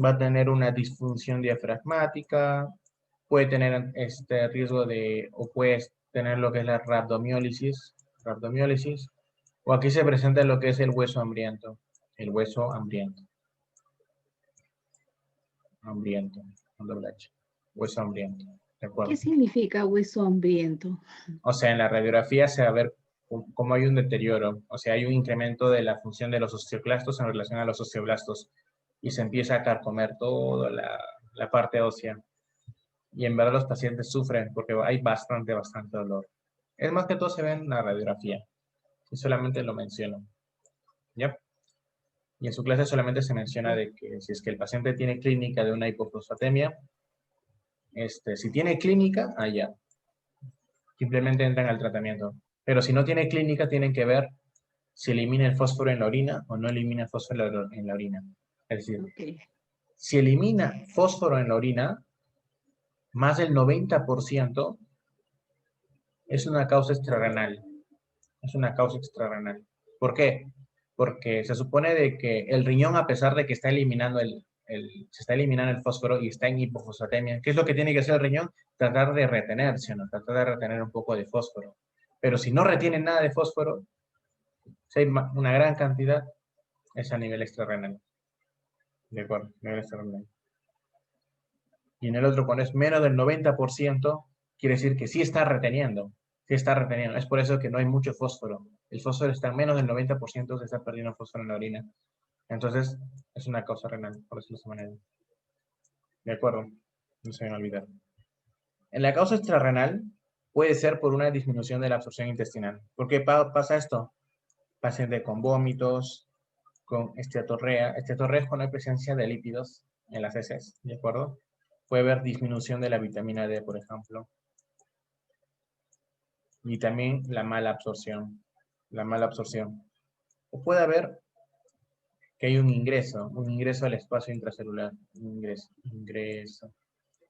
va a tener una disfunción diafragmática, puede tener este riesgo o puede tener lo que es la rhabdomiólisis, o aquí se presenta lo que es el hueso hambriento, con doble H, hueso hambriento, ¿de acuerdo? ¿Qué significa hueso hambriento? O sea, en la radiografía se va a ver cómo hay un deterioro, o sea, hay un incremento de la función de los osteoclastos en relación a los osteoblastos y se empieza a carcomer toda la parte ósea. Y en verdad los pacientes sufren porque hay bastante dolor. Es más que todo se ve en la radiografía. Y solamente lo menciono. ¿Ya? Y en su clase solamente se menciona de que si es que el paciente tiene clínica de una hipofosfatemia, si tiene clínica, allá. Simplemente entran al tratamiento. Pero si no tiene clínica, tienen que ver si elimina el fósforo en la orina o no elimina el fósforo en la orina. Es decir, si elimina fósforo en la orina, más del 90% es una causa extrarrenal. Es una causa extrarrenal. ¿Por qué? Porque se supone de que el riñón, a pesar de que está eliminando se está eliminando el fósforo y está en hipofosfatemia, ¿qué es lo que tiene que hacer el riñón? Tratar de retenerse, ¿no? Tratar de retener un poco de fósforo. Pero si no retiene nada de fósforo, si hay una gran cantidad, es a nivel extrarrenal. ¿De acuerdo? Nivel extrarrenal. Y en el otro, cuando es menos del 90%, quiere decir que sí está reteniendo. Sí está reteniendo. Es por eso que no hay mucho fósforo. El fósforo está en menos del 90%, se está perdiendo fósforo en la orina. Entonces, es una causa renal, por decirlo de esa manera. ¿De acuerdo? No se van a olvidar. En la causa extrarrenal, puede ser por una disminución de la absorción intestinal. ¿Por qué pasa esto? Paciente con vómitos, con esteatorrea. Esteatorrea es cuando hay presencia de lípidos en las heces, ¿de acuerdo? Puede haber disminución de la vitamina D, por ejemplo. Y también la mala absorción. O puede haber que hay un ingreso al espacio intracelular. Ingreso.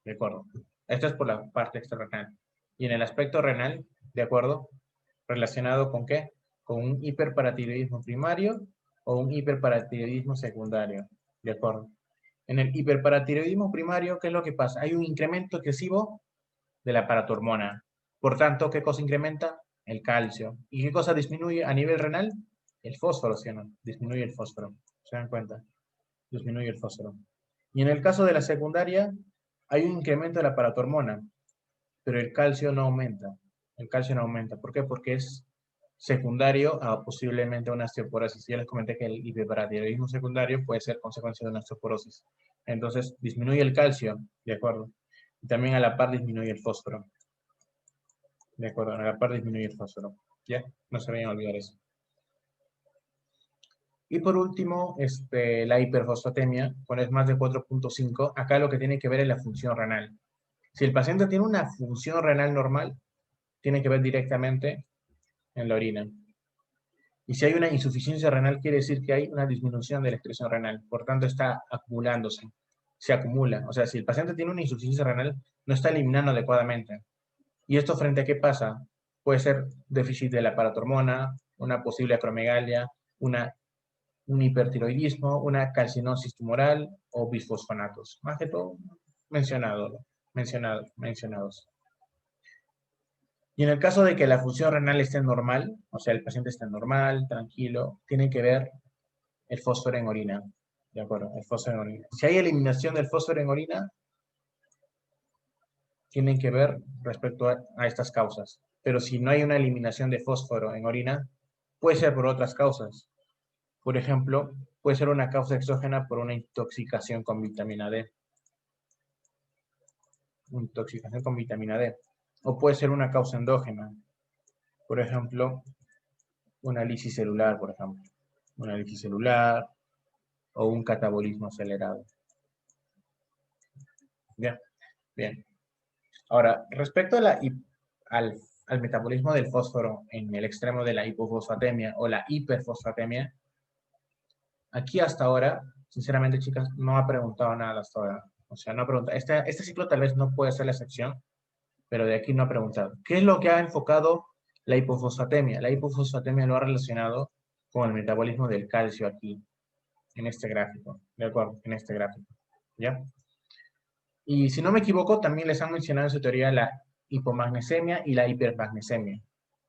¿De acuerdo? Esto es por la parte extrarrenal. Y en el aspecto renal, ¿de acuerdo? ¿Relacionado con qué? Con un hiperparatiroidismo primario o un hiperparatiroidismo secundario. ¿De acuerdo? En el hiperparatiroidismo primario, ¿qué es lo que pasa? Hay un incremento excesivo de la paratormona. Por tanto, ¿qué cosa incrementa? El calcio. ¿Y qué cosa disminuye a nivel renal? El fósforo, ¿sí o no? Disminuye el fósforo. ¿Se dan cuenta? Disminuye el fósforo. Y en el caso de la secundaria, hay un incremento de la paratormona, pero el calcio no aumenta. El calcio no aumenta. ¿Por qué? Porque es secundario a posiblemente una osteoporosis. Ya les comenté que el hiperparatiroidismo secundario puede ser consecuencia de una osteoporosis. Entonces, disminuye el calcio, ¿de acuerdo? Y también a la par disminuye el fósforo. ¿De acuerdo? A la par disminuye el fósforo. ¿Ya? No se vayan a olvidar eso. Y por último, la hiperfosfatemia, cuando es más de 4.5, acá lo que tiene que ver es la función renal. Si el paciente tiene una función renal normal, tiene que ver directamente en la orina. Y si hay una insuficiencia renal, quiere decir que hay una disminución de la excreción renal. Por tanto, está acumulándose. Se acumula. O sea, si el paciente tiene una insuficiencia renal, no está eliminando adecuadamente. ¿Y esto frente a qué pasa? Puede ser déficit de la paratormona, una posible acromegalia, un hipertiroidismo, una calcinosis tumoral o bisfosfonatos. Más que todo, mencionados. Y en el caso de que la función renal esté normal, o sea, el paciente esté normal, tranquilo, tiene que ver el fósforo en orina. ¿De acuerdo? El fósforo en orina. Si hay eliminación del fósforo en orina, tienen que ver respecto a estas causas. Pero si no hay una eliminación de fósforo en orina, puede ser por otras causas. Por ejemplo, puede ser una causa exógena por una intoxicación con vitamina D. Intoxicación con vitamina D. O puede ser una causa endógena. Por ejemplo, una lisis celular, por ejemplo. Una lisis celular o un catabolismo acelerado. Bien, bien. Ahora, respecto a al metabolismo del fósforo en el extremo de la hipofosfatemia o la hiperfosfatemia, aquí hasta ahora, sinceramente, chicas, no ha preguntado nada hasta ahora. O sea, no ha preguntado. Este ciclo tal vez no puede ser la excepción, pero de aquí no ha preguntado. ¿Qué es lo que ha enfocado la hipofosfatemia? La hipofosfatemia lo ha relacionado con el metabolismo del calcio aquí, en este gráfico. ¿De acuerdo? En este gráfico. ¿Ya? Y si no me equivoco, también les han mencionado en su teoría la hipomagnesemia y la hipermagnesemia.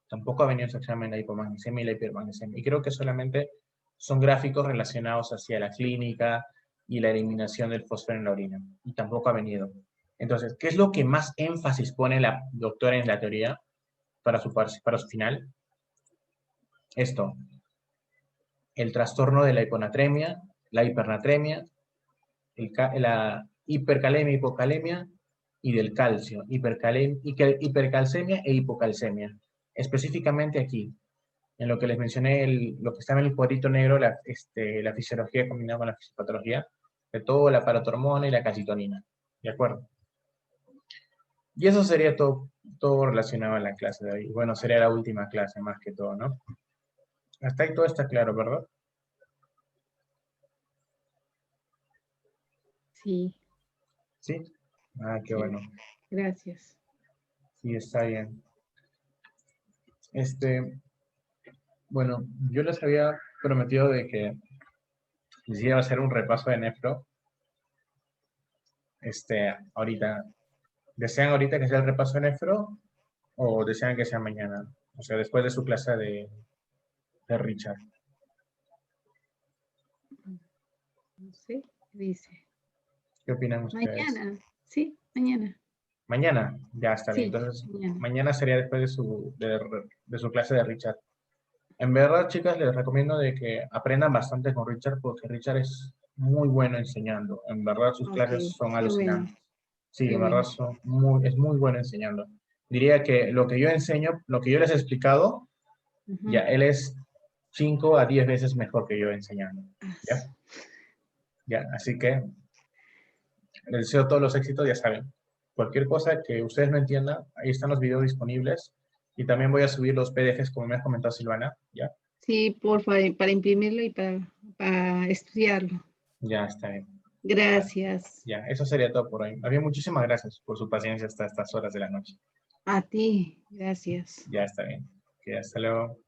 Tampoco ha venido en su examen la hipomagnesemia y la hipermagnesemia. Y creo que solamente son gráficos relacionados hacia la clínica y la eliminación del fósforo en la orina. Y tampoco ha venido. Entonces, ¿qué es lo que más énfasis pone la doctora en la teoría para su final? Esto, el trastorno de la hiponatremia, la hipernatremia, la hipercalemia, hipocalemia y del calcio, hipercalcemia e hipocalcemia. Específicamente aquí, en lo que les mencioné, lo que está en el cuadrito negro, la fisiología combinada con la fisiopatología, de todo la paratormona y la calcitonina. ¿De acuerdo? Y eso sería todo relacionado a la clase de hoy. Bueno, sería la última clase más que todo, ¿no? Hasta ahí todo está claro, ¿verdad? Sí, ¿Sí? Ah, qué sí. bueno. Gracias. Sí, está bien. Bueno, yo les había prometido de que les iba a hacer un repaso de nefro. Ahorita. ¿Desean ahorita que sea el repaso de nefro o desean que sea mañana? O sea, después de su clase de Richard. No sé, dice. ¿Qué opinan ustedes? Mañana, sí, mañana. Mañana, ya está bien. Sí, Entonces, mañana. mañana sería después de su clase de Richard. En verdad, chicas, les recomiendo de que aprendan bastante con Richard porque Richard es muy bueno enseñando. En verdad, sus Ok, clases son qué bueno, alucinantes. Sí, qué en verdad, bueno. es muy bueno enseñando. Diría que lo que yo enseño, lo que yo les he explicado, Ujú. ya él es 5 a 10 veces mejor que yo enseñando. Ah, ¿Ya? Ya, así que les deseo todos los éxitos, ya saben. Cualquier cosa que ustedes no entiendan, ahí están los videos disponibles. Y también voy a subir los PDFs, como me ha comentado Silvana. ¿Ya? sí, por favor, para imprimirlo y para estudiarlo. Ya está bien. Vale. Gracias. Ya, eso sería todo por hoy. Había muchísimas gracias por su paciencia hasta estas horas de la noche. A ti, gracias. Ya está bien. Que hasta luego.